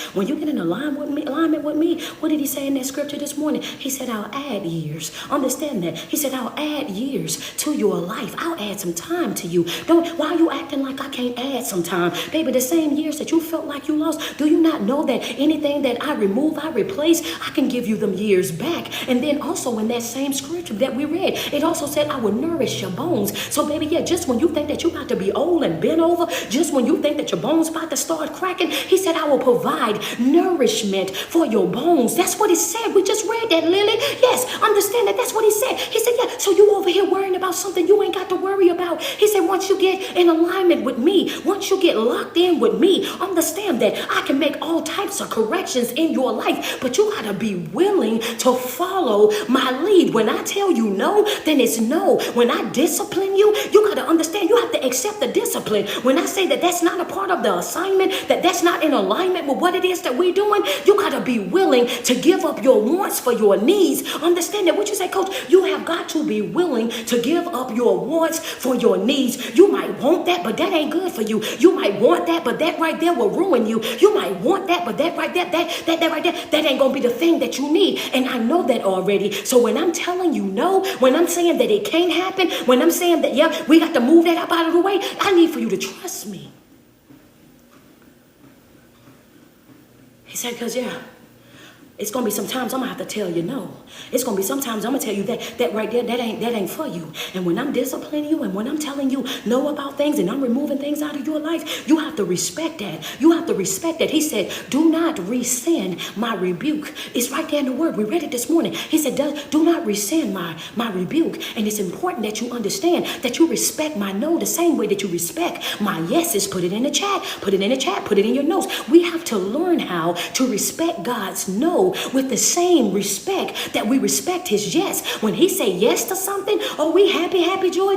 A: what did he say in that scripture this morning? He said, I'll add years. Understand that. He said, I'll add years to your life. I'll add some time to you. Why are you acting like I can't add some time? Baby, the same years that you felt like you lost, do you not know that anything that I remove, I replace, I can give you them years back? And then also in that same scripture that we read, it also said, I will nourish your bones. So baby, just when you think that you're about to be old and bent over, just when you think that your bones about to start cracking, he said, I will provide nourishment for your bones. That's what he said. We just read that, Lily. Yes, understand that. That's what he said. He said, yeah, so you over here worrying about something you ain't got to worry about. He said, once you get in alignment with me, once you get locked in with me, understand that I can make all types of corrections in your life, but you got to be willing to follow my lead. When I tell you no, then it's no. When I discipline you, you got to understand you have to accept the discipline. When I say that that's not a part of the assignment, that that's not in alignment with what it is that we're doing, you got to be willing to give up your wants for your needs. Understand that. What you say, Coach? You have got to be willing to give up your wants for your needs. You might want that, but that ain't good for you. You might want that, but that right there will ruin you. You might want that, but that right there, that right there, that ain't gonna be the thing that you need. And I know that already. So when I'm telling you no, when I'm saying that it can't happen, when I'm saying that, yeah, we got to move that up out of the way, I need for you to trust me. He said, because, yeah, it's going to be sometimes I'm going to have to tell you no. It's going to be sometimes I'm going to tell you that right there, that ain't for you. And when I'm disciplining you and when I'm telling you no about things and I'm removing things out of your life, you have to respect that. You have to respect that. He said, do not rescind my rebuke. It's right there in the word. We read it this morning. He said, do not rescind my rebuke. And it's important that you understand that you respect my no the same way that you respect my yeses. Put it in the chat. Put it in the chat. Put it in your notes. We have to learn how to respect God's no with the same respect that we respect his yes. When he say yes to something, oh, we happy, joy.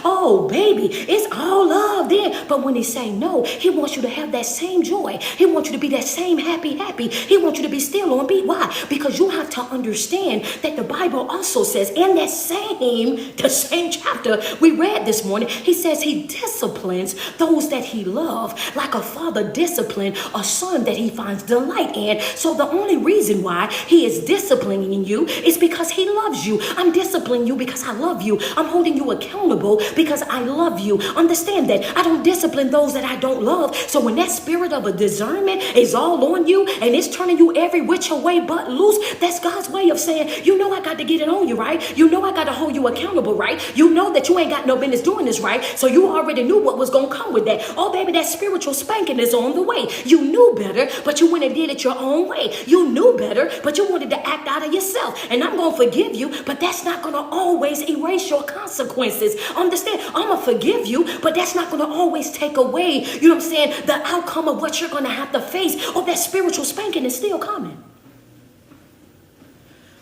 A: Oh, baby, it's all love then. But when he say no, he wants you to have that same joy. He wants you to be that same happy. He wants you to be still on beat. Why? Because you have to understand that the Bible also says in that the same chapter we read this morning, he says he disciplines those that he loves like a father disciplines a son that he finds delight in. So the only reason why he is disciplining you is because he loves you. I'm disciplining you because I love you. I'm holding you accountable because I love you. Understand that I don't discipline those that I don't love. So when that spirit of a discernment is all on you and it's turning you every which way but loose, that's God's way of saying, you know, I got to get it on you, right? You know, I got to hold you accountable, right? You know that you ain't got no business doing this, right? So you already knew what was going to come with that. Oh, baby, that spiritual spanking is on the way. You knew better, but you went and did it your own way. You knew better, but you wanted to act out of yourself. And I'm going to forgive you, but that's not going to always erase your consequences. Understand? I'm going to forgive you, but that's not going to always take away, you know what I'm saying, the outcome of what you're going to have to face. Oh, that spiritual spanking is still coming.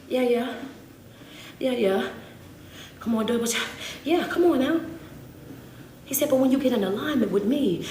A: Yeah. Come on, double. Yeah, come on now. He said, but when you get in alignment with me,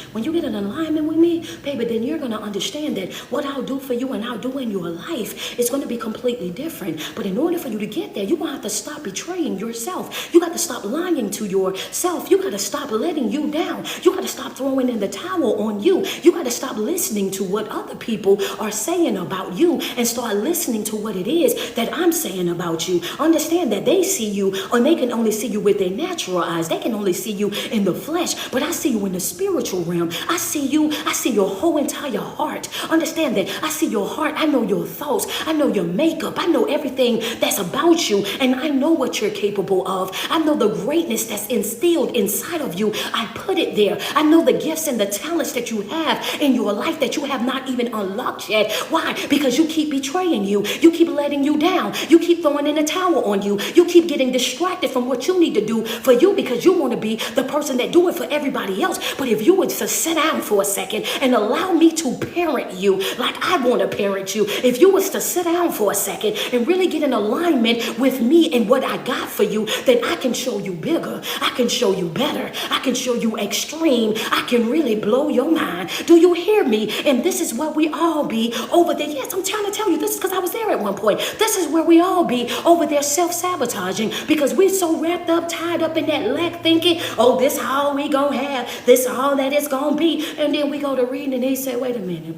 A: baby, then you're going to understand that what I'll do for you and I'll do in your life is going to be completely different. But in order for you to get there, you're going to have to stop betraying yourself. You got to stop lying to yourself. You got to stop letting you down. You got to stop throwing in the towel on you. You got to stop listening to what other people are saying about you and start listening to what it is that I'm saying about you. Understand that they see you, or they can only see you with their natural eyes. They can only see you in the flesh, but I see you in the spiritual realm. I see your whole entire heart. Understand that I see your heart. I know your thoughts. I know your makeup. I know everything that's about you, and I know what you're capable of. I know the greatness that's instilled inside of you. I put it there. I know the gifts and the talents that you have in your life that you have not even unlocked yet. Why? Because you keep betraying you. You keep letting you down. You keep throwing in a towel on you. You keep getting distracted from what you need to do for you because you want to be the person that do it for everybody else. But if you would just sit down for a second and allow me to parent you like I want to parent you, if you was to sit down for a second and really get in alignment with me and what I got for you, then I can show you bigger. I can show you better. I can show you extreme. I can really blow your mind. Do you hear me? And this is where we all be over there. Yes, I'm trying to tell you this is because I was there at one point. This is where we all be over there self-sabotaging because we're so wrapped up, tied up in that lack thinking, oh, this how we gonna have, this all that it's gonna be. And then we go to reading and he said, wait a minute.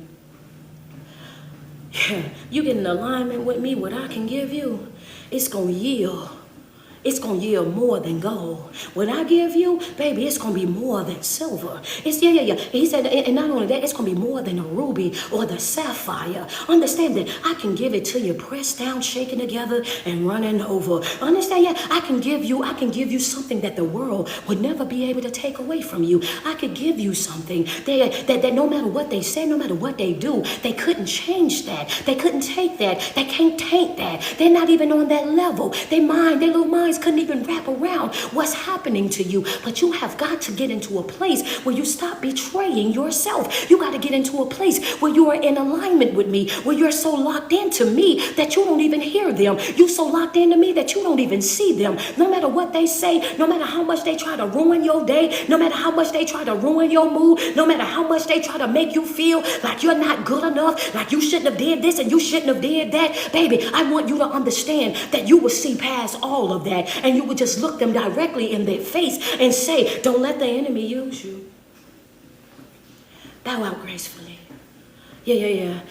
A: Yeah, you get in alignment with me, what I can give you, it's gonna yield. It's going to yield more than gold. What I give you, baby, it's going to be more than silver. It's, yeah. He said, and not only that, it's going to be more than a ruby or the sapphire. Understand that I can give it to you, pressed down, shaken together, and running over. Understand, yeah, I can give you something that the world would never be able to take away from you. I could give you something that no matter what they say, no matter what they do, they couldn't change that. They couldn't take that. They can't taint that. They're not even on that level. Their little mind minds couldn't even wrap around what's happening to you. But you have got to get into a place where you stop betraying yourself. You got to get into a place where you are in alignment with me, where you're so locked into me that you don't even hear them. You're so locked into me that you don't even see them. No matter what they say, no matter how much they try to ruin your day, no matter how much they try to ruin your mood, no matter how much they try to make you feel like you're not good enough, like you shouldn't have did this and you shouldn't have did that, baby, I want you to understand that you will see past all of that, and you will just look them directly in their face and say, don't let the enemy use you. Bow out gracefully. Yeah.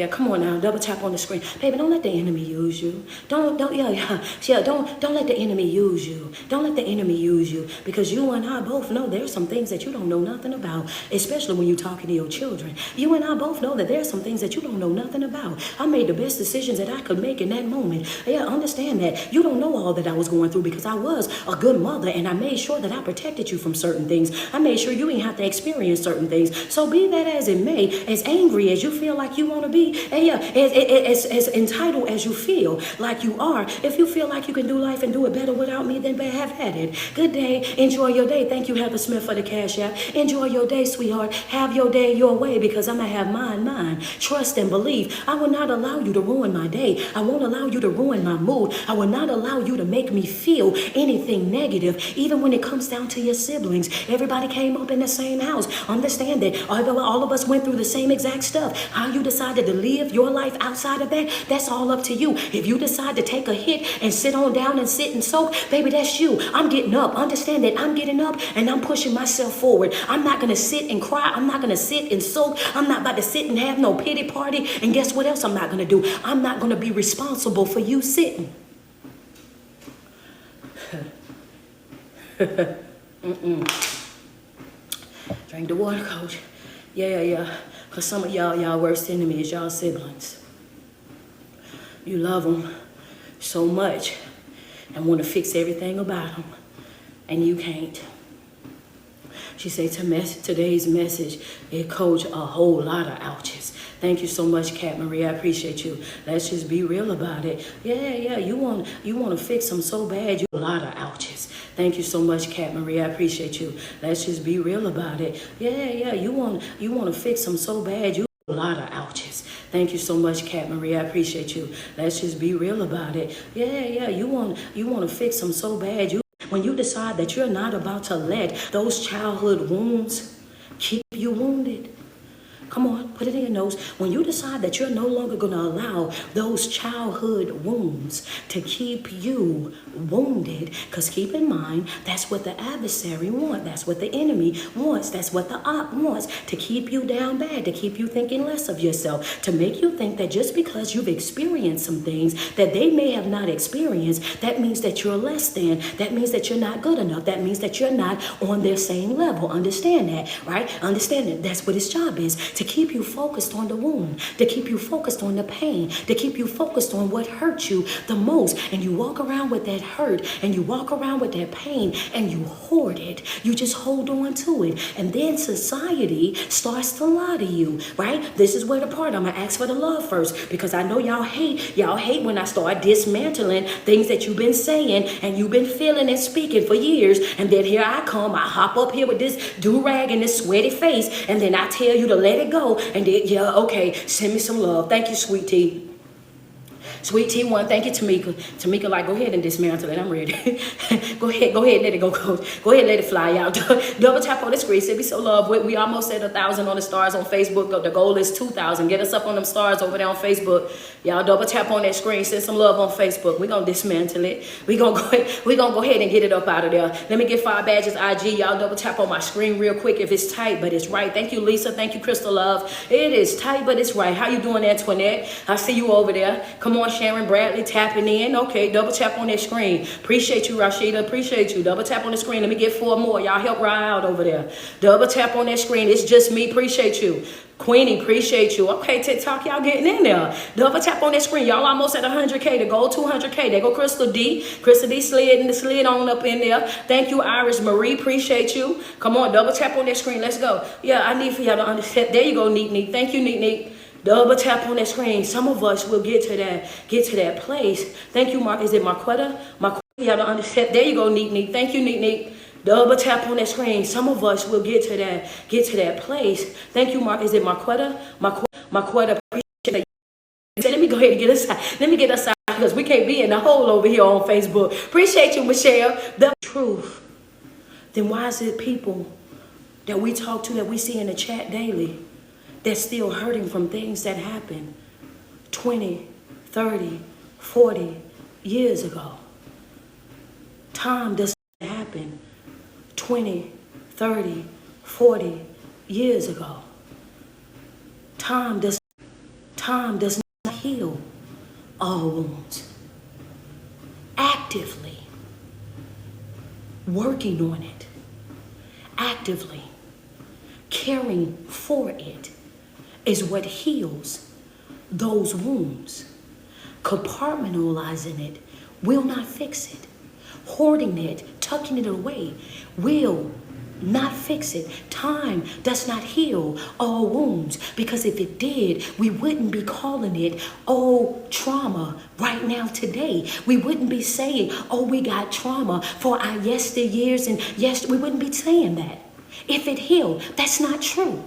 A: Come on now, double tap on the screen. Baby, don't let the enemy use you. Don't let the enemy use you. Don't let the enemy use you, because you and I both know there's some things that you don't know nothing about, especially when you're talking to your children. You and I both know that there's some things that you don't know nothing about. I made the best decisions that I could make in that moment. Yeah, understand that. You don't know all that I was going through, because I was a good mother, and I made sure that I protected you from certain things. I made sure you didn't have to experience certain things. So be that as it may, as angry as you feel like you want to be, and yeah, as entitled as you feel like you are, if you feel like you can do life and do it better without me, then have at it. Good day. Enjoy your day. Thank you, Heather Smith, for the cash app. Enjoy your day, sweetheart. Have your day your way, because I'm going to have mine. Trust and believe. I will not allow you to ruin my day. I won't allow you to ruin my mood. I will not allow you to make me feel anything negative, even when it comes down to your siblings. Everybody came up in the same house. Understand that all of us went through the same exact stuff. How you decided to live your life outside of that, that's all up to you. If you decide to take a hit and sit on down and sit and soak, baby, that's you. I'm getting up. Understand that I'm getting up and I'm pushing myself forward. I'm not going to sit and cry. I'm not going to sit and soak. I'm not about to sit and have no pity party. And guess what else I'm not going to do? I'm not going to be responsible for you sitting. Drink the water, coach. Yeah. Because some of y'all worst enemy is y'all siblings. You love them so much and want to fix everything about them, and you can't. She said today's message, it coach a whole lot of ouches. Thank you so much, Kat Marie. I appreciate you. Let's just be real about it. Yeah. You want to fix them so bad. You a lot of ouches. Thank you so much, Kat Marie. I appreciate you. Let's just be real about it. Yeah. You want to fix them so bad. You a lot of ouches. Thank you so much, Kat Marie. I appreciate you. Let's just be real about it. Yeah. You want to fix them so bad. When you decide that you're not about to let those childhood wounds keep you wounded. Come on, put it in your notes. When you decide that you're no longer going to allow those childhood wounds to keep you wounded, because keep in mind, that's what the adversary wants. That's what the enemy wants. That's what the op wants, to keep you down bad, to keep you thinking less of yourself, to make you think that just because you've experienced some things that they may have not experienced, that means that you're less than. That means that you're not good enough. That means that you're not on their same level. Understand that, right? Understand that that's what his job is, to keep you focused on the wound, to keep you focused on the pain, to keep you focused on what hurt you the most. And you walk around with that hurt, and you walk around with that pain, and you hoard it. You just hold on to it. And then society starts to lie to you, right? This is where the part I'm gonna ask for the love first, because I know y'all hate when I start dismantling things that you've been saying and you've been feeling and speaking for years. And then here I come, I hop up here with this do-rag and this sweaty face, and then I tell you to let it go. And then, yeah, okay, send me some love. Thank you, sweet tea. Sweet T1, thank you, Tamika. Tamika, like, go ahead and dismantle it. I'm ready. go ahead, let it go, coach. Go ahead, let it fly out. Double tap on the screen. Send me some love. We almost at 1,000 on the stars on Facebook. The goal is 2,000. Get us up on them stars over there on Facebook. Y'all double tap on that screen. Send some love on Facebook. We're going to dismantle it. We're going to go ahead and get it up out of there. Let me get 5 badges IG. Y'all double tap on my screen real quick if it's tight, but it's right. Thank you, Lisa. Thank you, Crystal Love. It is tight, but it's right. How you doing, Antoinette? I see you over there. Come on, Sharon Bradley tapping in. Okay, double tap on that screen. Appreciate you, Rashida. Appreciate you. Double tap on the screen. Let me get 4 more. Y'all help Ryan out over there. Double tap on that screen. It's just me. Appreciate you. Queenie, appreciate you. Okay, TikTok, y'all getting in there. Double tap on that screen. Y'all almost at 100K. The goal 200K. There go Crystal D. Crystal D slid on up in there. Thank you, Iris Marie. Appreciate you. Come on, double tap on that screen. Let's go. Yeah, I need for y'all to understand. There you go, Neat. Thank you, Neat. Double tap on that screen. Some of us will get to that place. Thank you, Mark. Is it Marquetta? You have to understand. There you go, Neek Neek. Thank you, Neek Neek. Double tap on that screen. Some of us will get to that place. Thank you, Mark. Is it Marquetta? Marquetta, appreciate that. So let me go ahead and get us out. Let me get us out because we can't be in the hole over here on Facebook. Appreciate you, Michelle. The truth. Then why is it people that we talk to, that we see in the chat daily, that's still hurting from things that happened 20, 30, 40 years ago? Time doesn't happen 20, 30, 40 years ago. Time does not heal all wounds. Actively working on it, actively caring for it is what heals those wounds. Compartmentalizing it will not fix it. Hoarding it, tucking it away will not fix it. Time does not heal all wounds, because if it did, we wouldn't be calling it trauma right now today. We wouldn't be saying, we got trauma for our yesteryears, and we wouldn't be saying that. If it healed, that's not true.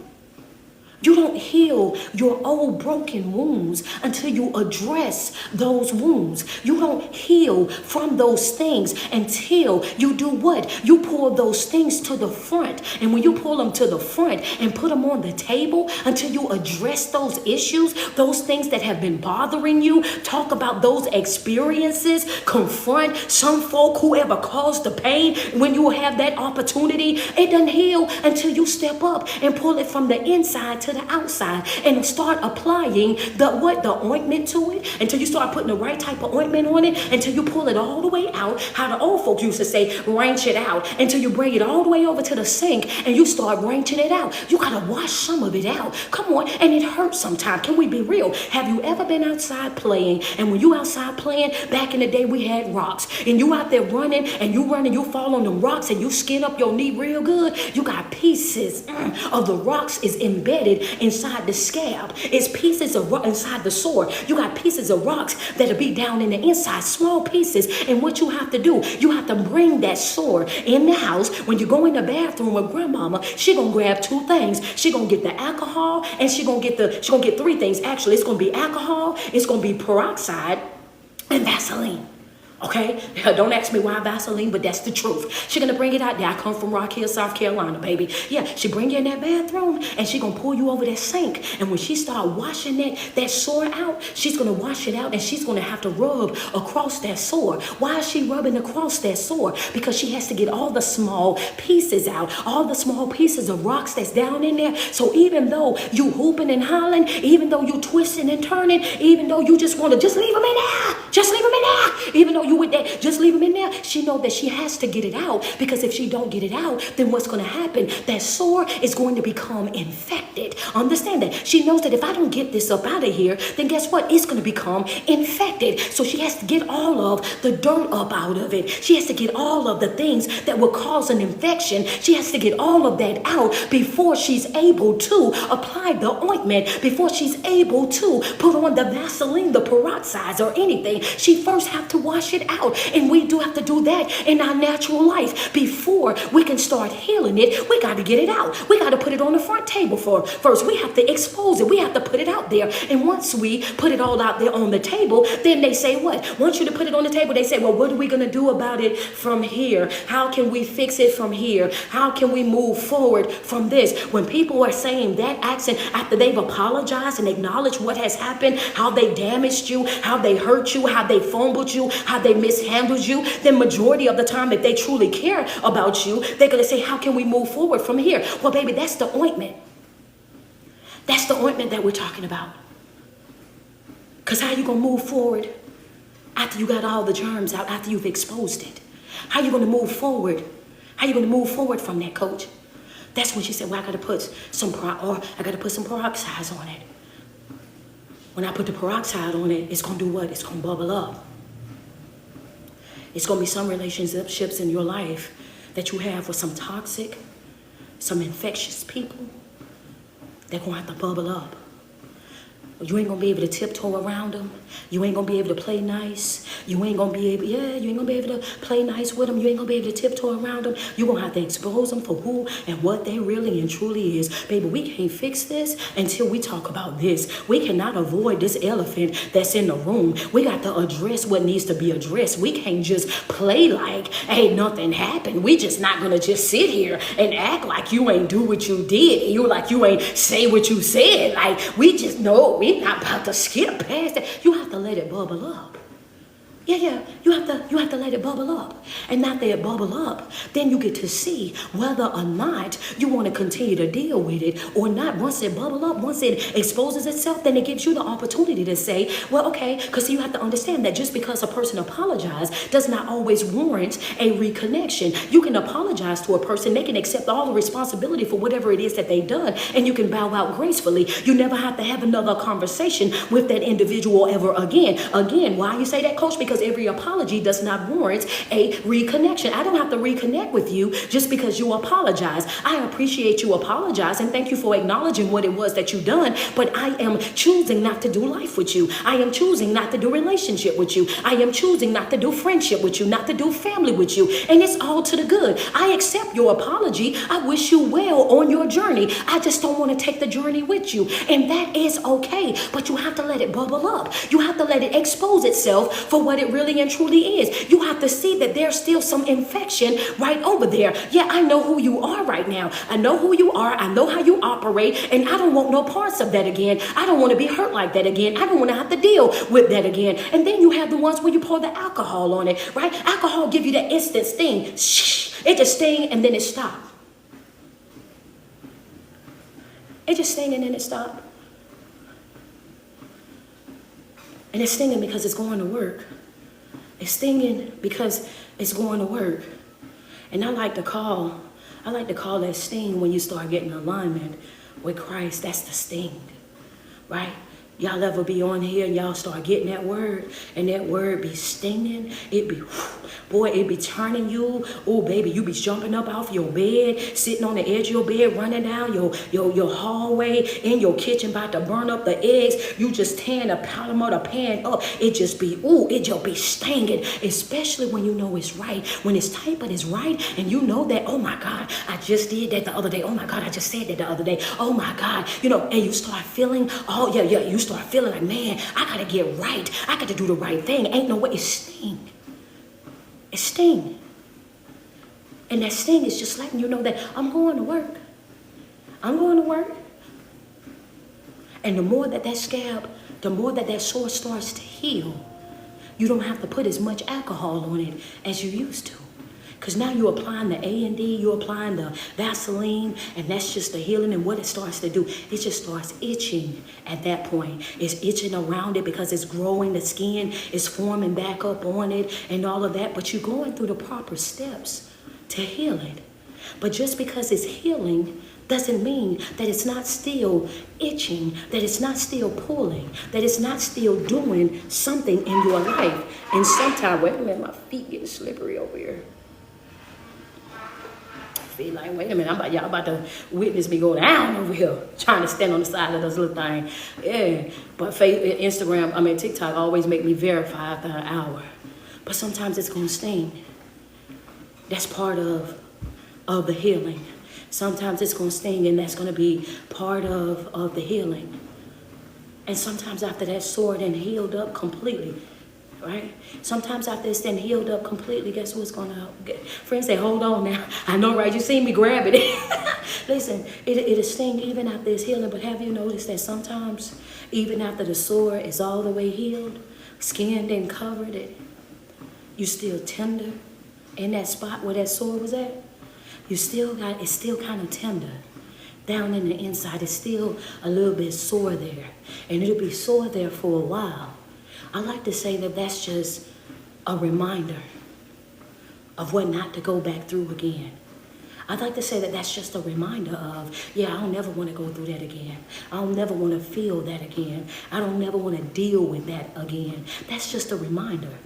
A: You don't heal your old broken wounds until you address those wounds. You don't heal from those things until you do what? You pull those things to the front. And when you pull them to the front and put them on the table, until you address those issues, those things that have been bothering you, talk about those experiences, confront some folk who ever caused the pain. When you have that opportunity, it doesn't heal until you step up and pull it from the inside to the outside and start applying the ointment to it, until you start putting the right type of ointment on it, until you pull it all the way out, how the old folks used to say, wrench it out, until you bring it all the way over to the sink and you start wrenching it out. You gotta wash some of it out. Come on. And it hurts sometimes. Can we be real? Have you ever been outside playing, and when you outside playing, back in the day we had rocks, and you out there running, and you fall on the rocks and you skin up your knee real good, you got pieces of the rocks is embedded inside the scab. It's pieces of rock inside the sore. You got pieces of rocks that'll be down in the inside, small pieces. And what you have to do, you have to bring that sore in the house. When you go in the bathroom with grandmama, she gonna grab two things. She gonna get the alcohol, and she gonna get three things. Actually, it's gonna be alcohol, it's gonna be peroxide, and Vaseline. Okay, don't ask me why Vaseline, but that's the truth. She's gonna bring it out there. I come from Rock Hill, South Carolina, baby. Yeah, she bring you in that bathroom, and she gonna pull you over that sink. And when she start washing that sore out, she's gonna wash it out, and she's gonna have to rub across that sore. Why is she rubbing across that sore? Because she has to get all the small pieces out, all the small pieces of rocks that's down in there. So even though you hooping and hollering, even though you twisting and turning, even though you just want to just leave them in there, just leave them in there, even though you with that, just leave them in there. She know that she has to get it out, because if she don't get it out, then what's going to happen? That sore is going to become infected. Understand that. She knows that if I don't get this up out of here, then guess what? It's going to become infected. So she has to get all of the dirt up out of it. She has to get all of the things that will cause an infection. She has to get all of that out before she's able to apply the ointment, before she's able to put on the Vaseline, the peroxides, or anything. She first have to wash it out. And we do have to do that in our natural life. Before we can start healing it, we got to get it out. We got to put it on the front table first. We have to expose it. We have to put it out there. And once we put it all out there on the table, then they say what? Once you to put it on the table, they say, well, what are we going to do about it from here? How can we fix it from here? How can we move forward from this? When people are saying that accent after they've apologized and acknowledged what has happened, how they damaged you, how they hurt you, how they fumbled you, how they mishandled you, then majority of the time, if they truly care about you, they're going to say, how can we move forward from here? Well, baby, that's the ointment. That's the ointment that we're talking about. Because how you going to move forward after you got all the germs out, after you've exposed it? How you going to move forward? How you going to move forward from that, coach? That's when she said, well, I got to put some peroxides on it. When I put the peroxide on it, it's going to do what? It's going to bubble up. It's going to be some relationships in your life that you have with some toxic, some infectious people. They're going to have to bubble up. You ain't gonna be able to tiptoe around them. You ain't gonna be able to play nice. You ain't gonna be able, you ain't gonna be able to play nice with them. You ain't gonna be able to tiptoe around them. You're gonna have to expose them for who and what they really and truly is. Baby, we can't fix this until we talk about this. We cannot avoid this elephant that's in the room. We got to address what needs to be addressed. We can't just play like ain't nothing happened. We just not gonna just sit here and act like you ain't do what you did. You like you ain't say what you said. Like we just know we're not about to skip past that. You have to let it bubble up. Yeah. You have to let it bubble up. And not that it bubble up, then you get to see whether or not you want to continue to deal with it or not. Once it bubble up, once it exposes itself, then it gives you the opportunity to say, well, okay, because you have to understand that just because a person apologizes does not always warrant a reconnection. You can apologize to a person, they can accept all the responsibility for whatever it is that they've done, and you can bow out gracefully. You never have to have another conversation with that individual ever again. Again, why you say that, Coach? Because every apology does not warrant a reconnection. I don't have to reconnect with you just because you apologize. I appreciate you apologizing. Thank you for acknowledging what it was that you done, but I am choosing not to do life with you. I am choosing not to do relationship with you. I am choosing not to do friendship with you, not to do family with you. And it's all to the good. I accept your apology. I wish you well on your journey. I just don't want to take the journey with you. And that is okay, but you have to let it bubble up. You have to let it expose itself for what it really and truly is. You have to see that there's still some infection right over there. Yeah, I know who you are right now. I know who you are. I know how you operate, and I don't want no parts of that again. I don't want to be hurt like that again. I don't want to have to deal with that again. And then you have the ones where you pour the alcohol on it, right? Alcohol give you that instant sting. It just sting and then it stop. It just sting and then it stop. And it's stinging because it's going to work. It's stinging because it's going to work. And I like to call that sting when you start getting alignment with Christ. That's the sting, right? Y'all ever be on here and y'all start getting that word and that word be stinging? It be, boy, it be turning you. Oh, baby, you be jumping up off your bed, sitting on the edge of your bed, running down your hallway, in your kitchen, about to burn up the eggs. You just tearing the bottom of the pan up. It just be, it just be stinging, especially when you know it's right. When it's tight, but it's right, and you know that, oh my God, I just did that the other day. Oh my God, I just said that the other day. Oh my God, and you start feeling, you start feeling like, man, I gotta get right. I gotta do the right thing. Ain't no way. It sting. It sting. And that sting is just letting you know that I'm going to work. I'm going to work. And the more that scab, the more that sore starts to heal, you don't have to put as much alcohol on it as you used to. Because now you're applying the A&D, you're applying the Vaseline, and that's just the healing. And what it starts to do, it just starts itching at that point. It's itching around it because it's growing, the skin is forming back up on it and all of that. But you're going through the proper steps to heal it. But just because it's healing doesn't mean that it's not still itching, that it's not still pulling, that it's not still doing something in your life. And sometimes, wait a minute, my feet getting slippery over here. Feel like, wait a minute, y'all about to witness me go down over here, trying to stand on the side of this little thing. Yeah, but TikTok always make me verify after an hour. But sometimes it's gonna sting. That's part of the healing. Sometimes it's gonna sting, and that's gonna be part of the healing. And sometimes after that sore then healed up completely, right? Sometimes after it's then healed up completely, guess what's going to happen? Friends say, hold on now. I know, right? You see me grabbing it. Listen, it'll sting even after it's healing, but have you noticed that sometimes, even after the sore is all the way healed, skinned and covered it, you still tender in that spot where that sore was at? It's still kind of tender. Down in the inside, it's still a little bit sore there. And it'll be sore there for a while. I like to say that that's just a reminder of what not to go back through again. I'd like to say that that's just a reminder of, I don't never want to go through that again. I don't never want to feel that again. I don't never want to deal with that again. That's just a reminder.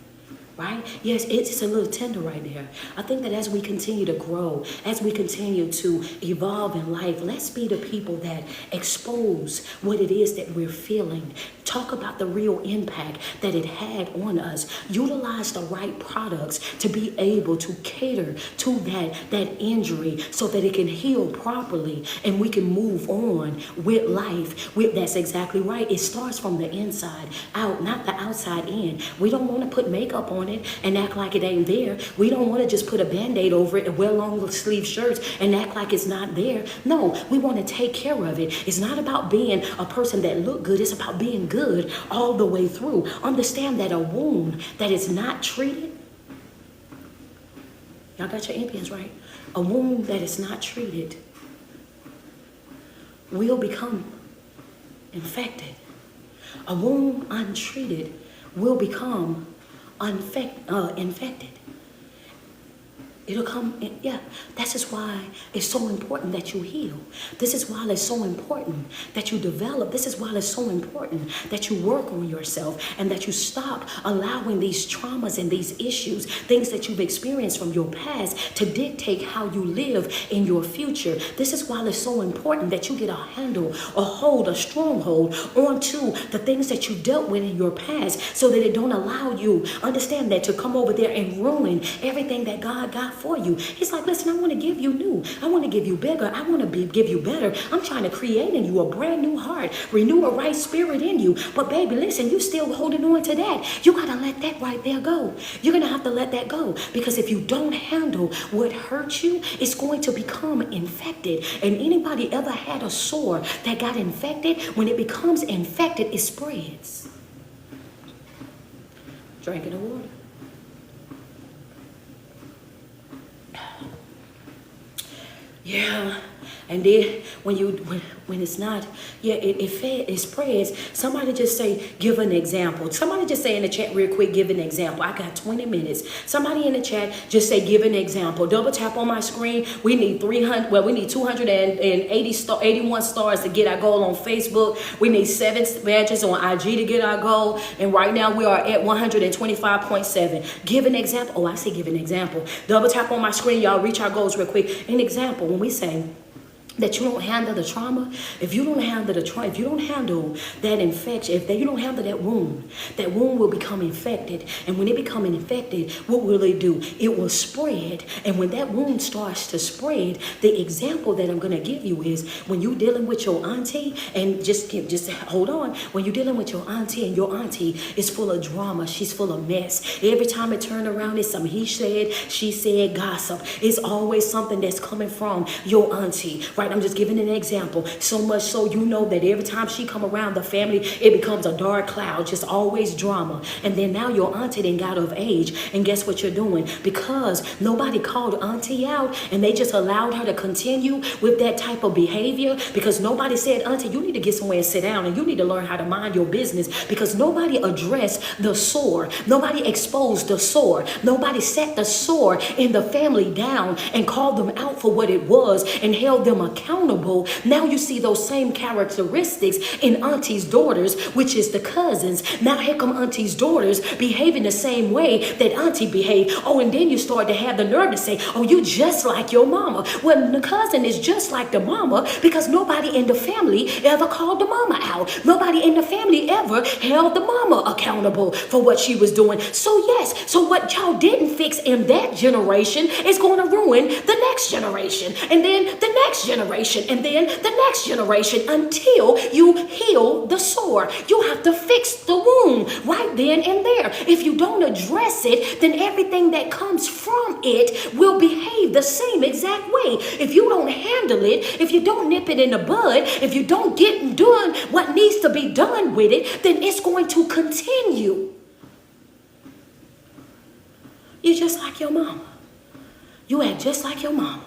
A: right? Yes, it's a little tender right there. I think that as we continue to grow, as we continue to evolve in life, let's be the people that expose what it is that we're feeling. Talk about the real impact that it had on us. Utilize the right products to be able to cater to that injury so that it can heal properly and we can move on with life. That's exactly right. It starts from the inside out, not the outside in. We don't want to put makeup on it and act like it ain't there. We don't want to just put a band-aid over it and wear long sleeve shirts and act like it's not there. No, we want to take care of it. It's not about being a person that look good. It's about being good all the way through. Understand that a wound that is not treated, y'all got your ambience right? A wound that is not treated will become infected. A wound untreated will become infected. It'll come, yeah. This is why it's so important that you heal. This is why it's so important that you develop. This is why it's so important that you work on yourself and that you stop allowing these traumas and these issues, things that you've experienced from your past, to dictate how you live in your future. This is why it's so important that you get a handle, a hold, a stronghold onto the things that you dealt with in your past so that it don't allow you, understand that, to come over there and ruin everything that God got for you. He's like, listen, I want to give you new. I want to give you bigger. I want to give you better. I'm trying to create in you a brand new heart, renew a right spirit in you. But baby, listen, you still holding on to that. You got to let that right there go. You're going to have to let that go, because if you don't handle what hurt you, it's going to become infected. And anybody ever had a sore that got infected? When it becomes infected, it spreads. Drinking the water. Yeah, and then when it's not, yeah, it spreads. Somebody just say, give an example. Somebody just say in the chat real quick, give an example. I got 20 minutes. Somebody in the chat just say, give an example. Double tap on my screen. We need 281 stars to get our goal on Facebook. We need 7 badges on IG to get our goal. And right now we are at 125.7. Give an example. Oh, I say give an example. Double tap on my screen. Y'all reach our goals real quick. An example, when we say that you don't handle the trauma, if you don't handle the trauma, if you don't handle that infection, if you don't handle that wound will become infected. And when it becomes infected, what will it do? It will spread. And when that wound starts to spread, the example that I'm going to give you is when you're dealing with your auntie, and just hold on, when you're dealing with your auntie and your auntie is full of drama, she's full of mess. Every time it turned around, it's some he said, she said, gossip. It's always something that's coming from your auntie, right? I'm just giving an example. So much so you know that every time she come around the family, it becomes a dark cloud, just always drama. And then now your auntie then got of age, and guess what you're doing? Because nobody called auntie out and they just allowed her to continue with that type of behavior, because nobody said, auntie, you need to get somewhere and sit down, and you need to learn how to mind your business, because nobody addressed the sore. Nobody exposed the sore. Nobody set the sore in the family down and called them out for what it was and held them accountable. Now you see those same characteristics in auntie's daughters, which is the cousins. Now here come auntie's daughters behaving the same way that auntie behaved. Oh, and then you start to have the nerve to say, oh, you just like your mama. Well, the cousin is just like the mama because nobody in the family ever called the mama out. Nobody in the family ever held the mama accountable for what she was doing. So yes, so what y'all didn't fix in that generation is going to ruin the next generation, and then the next generation, and then the next generation, until you heal the sore. You have to fix the wound right then and there. If you don't address it, then everything that comes from it will behave the same exact way. If you don't handle it, if you don't nip it in the bud, if you don't get done what needs to be done with it, then it's going to continue. You're just like your mama. You act just like your mama.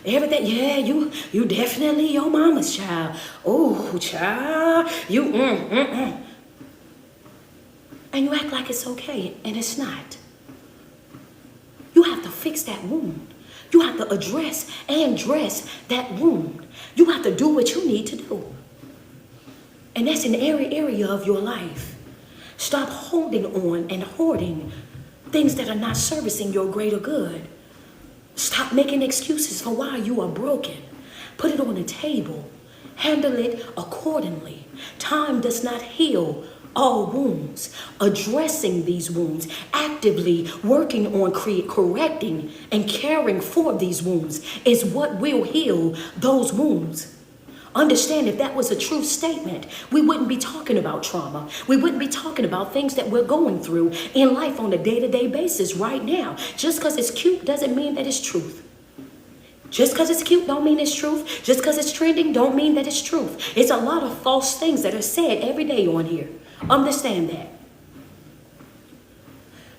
A: Everything, yeah, you definitely your mama's child. Oh, child, you, And you act like it's okay, and it's not. You have to fix that wound. You have to address and dress that wound. You have to do what you need to do. And that's in every area of your life. Stop holding on and hoarding things that are not servicing your greater good. Stop making excuses for why you are broken. Put it on the table. Handle it accordingly. Time does not heal all wounds. Addressing these wounds, actively working on correcting and caring for these wounds is what will heal those wounds. Understand, if that was a true statement, we wouldn't be talking about trauma. We wouldn't be talking about things that we're going through in life on a day-to-day basis right now. Just because it's cute doesn't mean that it's truth. Just because it's cute don't mean it's truth. Just because it's trending don't mean that it's truth. It's a lot of false things that are said every day on here. Understand that.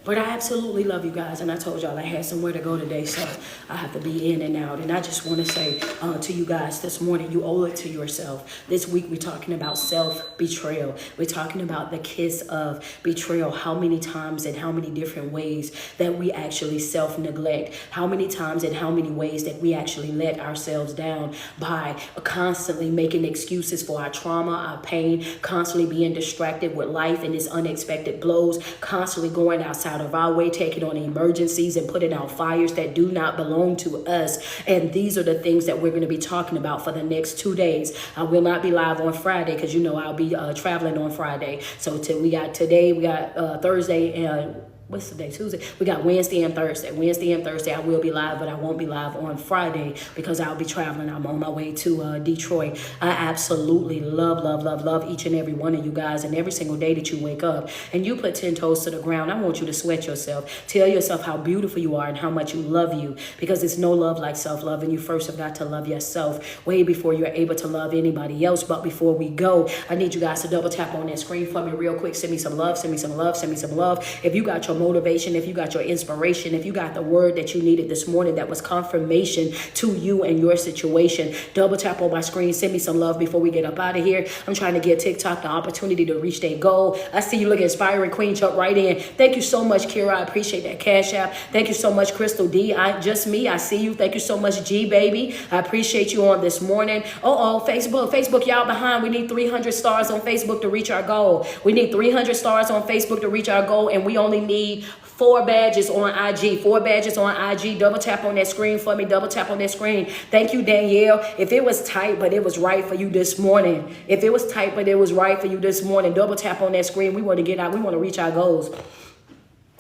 A: But I absolutely love you guys, and I told y'all I had somewhere to go today, so I have to be in and out. And I just want to say to you guys this morning, you owe it to yourself. This week we're talking about self-betrayal. We're talking about the kiss of betrayal, how many times and how many different ways that we actually self-neglect, how many times and how many ways that we actually let ourselves down by constantly making excuses for our trauma, our pain, constantly being distracted with life and its unexpected blows, constantly going outside of our way, taking on emergencies and putting out fires that do not belong to us. And these are the things that we're going to be talking about for the next 2 days. I will not be live on Friday because, you know, I'll be traveling on Friday. So we got Thursday and what's the day? Tuesday. We got Wednesday and Thursday. Wednesday and Thursday I will be live, but I won't be live on Friday because I'll be traveling. I'm on my way to Detroit. I absolutely love each and every one of you guys. And every single day that you wake up and you put 10 toes to the ground, I want you to sweat yourself. Tell yourself how beautiful you are and how much you love you, because it's no love like self-love. And you first have got to love yourself way before you're able to love anybody else. But before we go, I need you guys to double tap on that screen for me real quick. Send me some love, send me some love, send me some love. If you got your motivation, if you got your inspiration, if you got the word that you needed this morning that was confirmation to you and your situation, double tap on my screen, send me some love before we get up out of here. I'm trying to give TikTok the opportunity to reach their goal. I see you look inspiring, Queen. Jump right in. Thank you so much, Kira. I appreciate that Cash App. Thank you so much, Crystal D. I see you. Thank you so much, G baby. I appreciate you on this morning. Facebook, y'all behind. We need 300 stars on Facebook to reach our goal. We need 300 stars on Facebook to reach our goal, and we only need 4 badges on IG. 4 badges on IG. Double tap on that screen for me. Double tap on that screen. Thank you, Danielle. If it was tight, but it was right for you this morning. If it was tight, but it was right for you this morning, double tap on that screen. We want to get out. We want to reach our goals.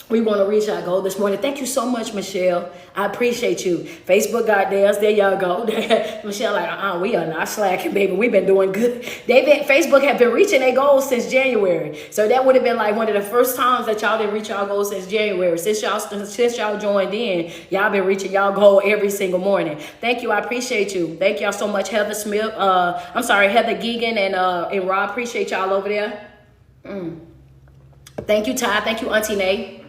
A: We want to reach our goal this morning. Thank you so much, Michelle. I appreciate you. Facebook got theirs. There y'all go. Michelle like, we are not slacking, baby. We've been doing good. Facebook have been reaching their goals since January. So that would have been like one of the first times that y'all didn't reach y'all goals since January. Since y'all joined in, y'all been reaching y'all goal every single morning. Thank you. I appreciate you. Thank y'all so much, Heather Smith. Heather Geegan and Rob. Appreciate y'all over there. Thank you, Ty. Thank you, Auntie Nay.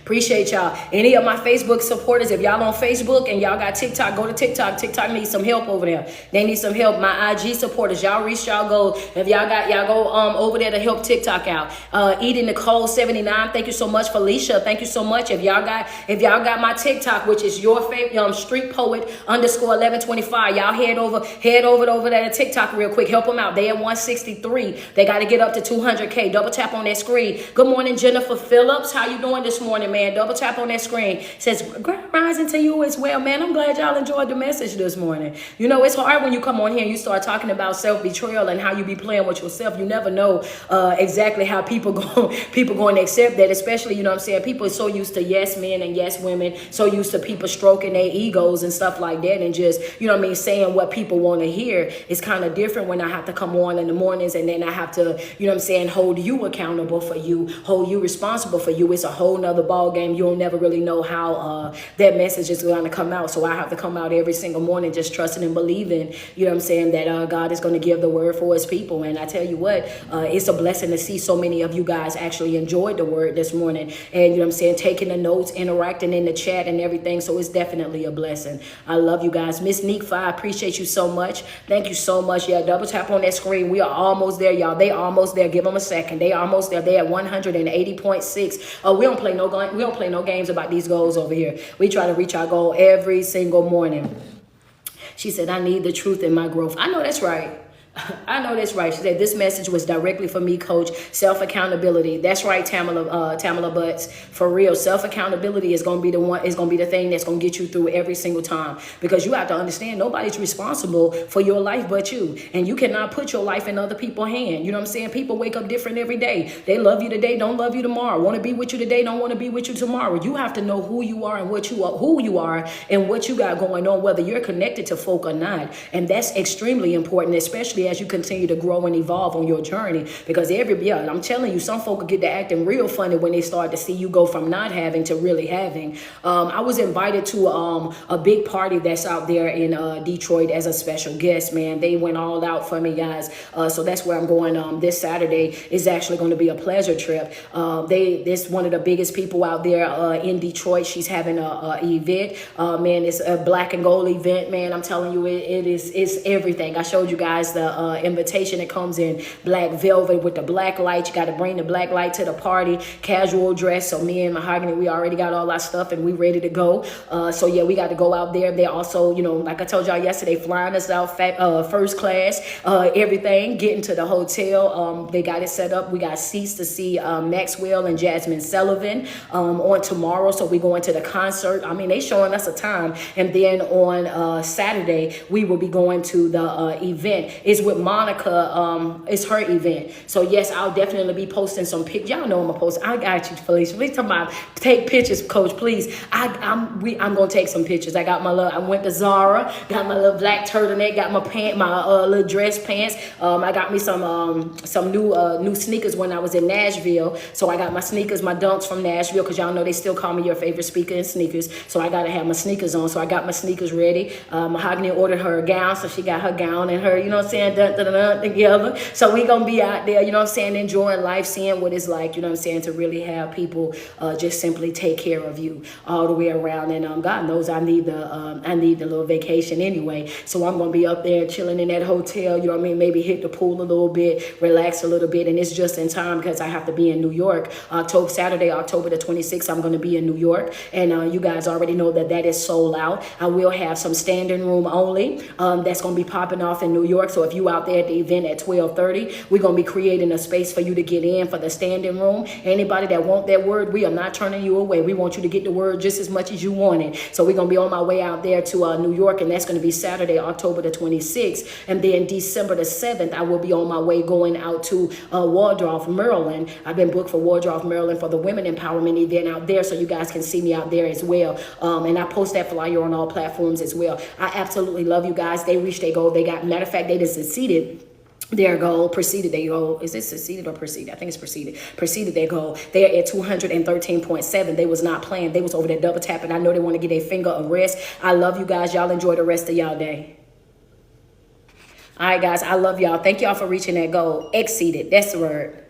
A: Appreciate y'all. Any of my Facebook supporters, if y'all on Facebook and y'all got TikTok, go to TikTok. TikTok needs some help over there. They need some help. My IG supporters, y'all reach y'all goal. If y'all go over there to help TikTok out. Edie Nicole 79, thank you so much. Felicia, thank you so much. If y'all got my TikTok, which is your favorite Street Poet _1125, y'all head over there to TikTok real quick. Help them out. They at 163. They got to get up to 200K. Double tap on that screen. Good morning, Jennifer Phillips. How you doing this morning, man? Double tap on that screen. It says, Grand Rising to you as well, man. I'm glad y'all enjoyed the message this morning. You know, it's hard when you come on here and you start talking about self-betrayal and how you be playing with yourself. You never know exactly how people going to accept that, especially, you know what I'm saying, people are so used to yes men and yes women, so used to people stroking their egos and stuff like that and just, you know what I mean, saying what people want to hear. It's kind of different when I have to come on in the mornings and then I have to, you know what I'm saying, hold you accountable for you, hold you responsible for you. It's a whole nother ball game. You'll never really know how that message is going to come out. So I have to come out every single morning just trusting and believing, you know what I'm saying, that God is going to give the word for his people. And I tell you what, it's a blessing to see so many of you guys actually enjoyed the word this morning and, you know what I'm saying, taking the notes, interacting in the chat and everything. So it's definitely a blessing. I love you guys. Miss Neek I appreciate you so much. Thank you so much. Yeah, double tap on that screen. We are almost there, y'all. They almost there. Give them a second. They almost there. They at 180.6. We don't play no games about these goals over here. We try to reach our goal every single morning. She said, I need the truth in my growth. I know that's right. I know that's right. She said this message was directly for me, coach. Self accountability. That's right, Tamala Butts. For real, self accountability is gonna be the one. Is gonna be the thing that's gonna get you through every single time. Because you have to understand nobody's responsible for your life but you, and you cannot put your life in other people's hands. You know what I'm saying? People wake up different every day. They love you today, don't love you tomorrow. Want to be with you today, don't want to be with you tomorrow. You have to know who you are and what you are, who you are, and what you got going on, whether you're connected to folk or not. And that's extremely important, especially as you continue to grow and evolve on your journey. Because I'm telling you, some folk get to acting real funny when they start to see you go from not having to really having. I was invited to a big party that's out there in Detroit as a special guest, man. They went all out for me, guys. So that's where I'm going this Saturday. Is actually going to be a pleasure trip. This one of the biggest people out there in Detroit. She's having a event. Man, it's a black and gold event, man. I'm telling you, it's everything. I showed you guys the invitation. It comes in black velvet with the black light. You got to bring the black light to the party. Casual dress. So me and Mahogany, we already got all our stuff and we ready to go. So yeah, we got to go out there. They also, like I told y'all yesterday, flying us out first class, everything, getting to the hotel. They got it set up. We got seats to see Maxwell and Jasmine Sullivan on tomorrow. So we going to the concert. I mean, they showing us a time. And then on Saturday, we will be going to the event. It's with Monica. It's her event. So yes, I'll definitely be posting some pictures. Y'all know I'm gonna post. I got you, Felicia. Please talking about take pictures, Coach. Please. I'm gonna take some pictures. I got my little. I went to Zara. Got my little black turtleneck. Got my little dress pants. I got me some new sneakers when I was in Nashville. So I got my sneakers, my dunks from Nashville, because y'all know they still call me your favorite speaker in sneakers. So I gotta have my sneakers on. So I got my sneakers ready. Mahogany ordered her a gown, so she got her gown and her, together. So we gonna be out there, enjoying life, seeing what it's like, to really have people just simply take care of you all the way around. And God knows I need the little vacation anyway. So I'm gonna be up there chilling in that hotel, maybe hit the pool a little bit, relax a little bit, and it's just in time because I have to be in New York. Saturday, October the 26th, I'm going to be in New York, and you guys already know that is sold out. I will have some standing room only that's going to be popping off in New York. So if you out there at the event at 12:30, we're going to be creating a space for you to get in for the standing room. Anybody that want that word, we are not turning you away. We want you to get the word just as much as you want it. So we're going to be on my way out there to New York, and that's going to be Saturday, October the 26th, and then December the 7th, I will be on my way going out to Waldorf, Maryland. I've been booked for Waldorf, Maryland for the Women Empowerment event out there, so you guys can see me out there as well. And I post that flyer on all platforms as well. I absolutely love you guys. They reached their goal. Matter of fact, they just succeeded their goal, preceded their goal. Is it succeeded or preceded? I think it's preceded. Preceded their goal. They're at 213.7. They was not playing. They was over there double tapping. I know they want to get their finger a rest. I love you guys. Y'all enjoy the rest of y'all day. All right, guys. I love y'all. Thank y'all for reaching that goal. Exceeded. That's the word.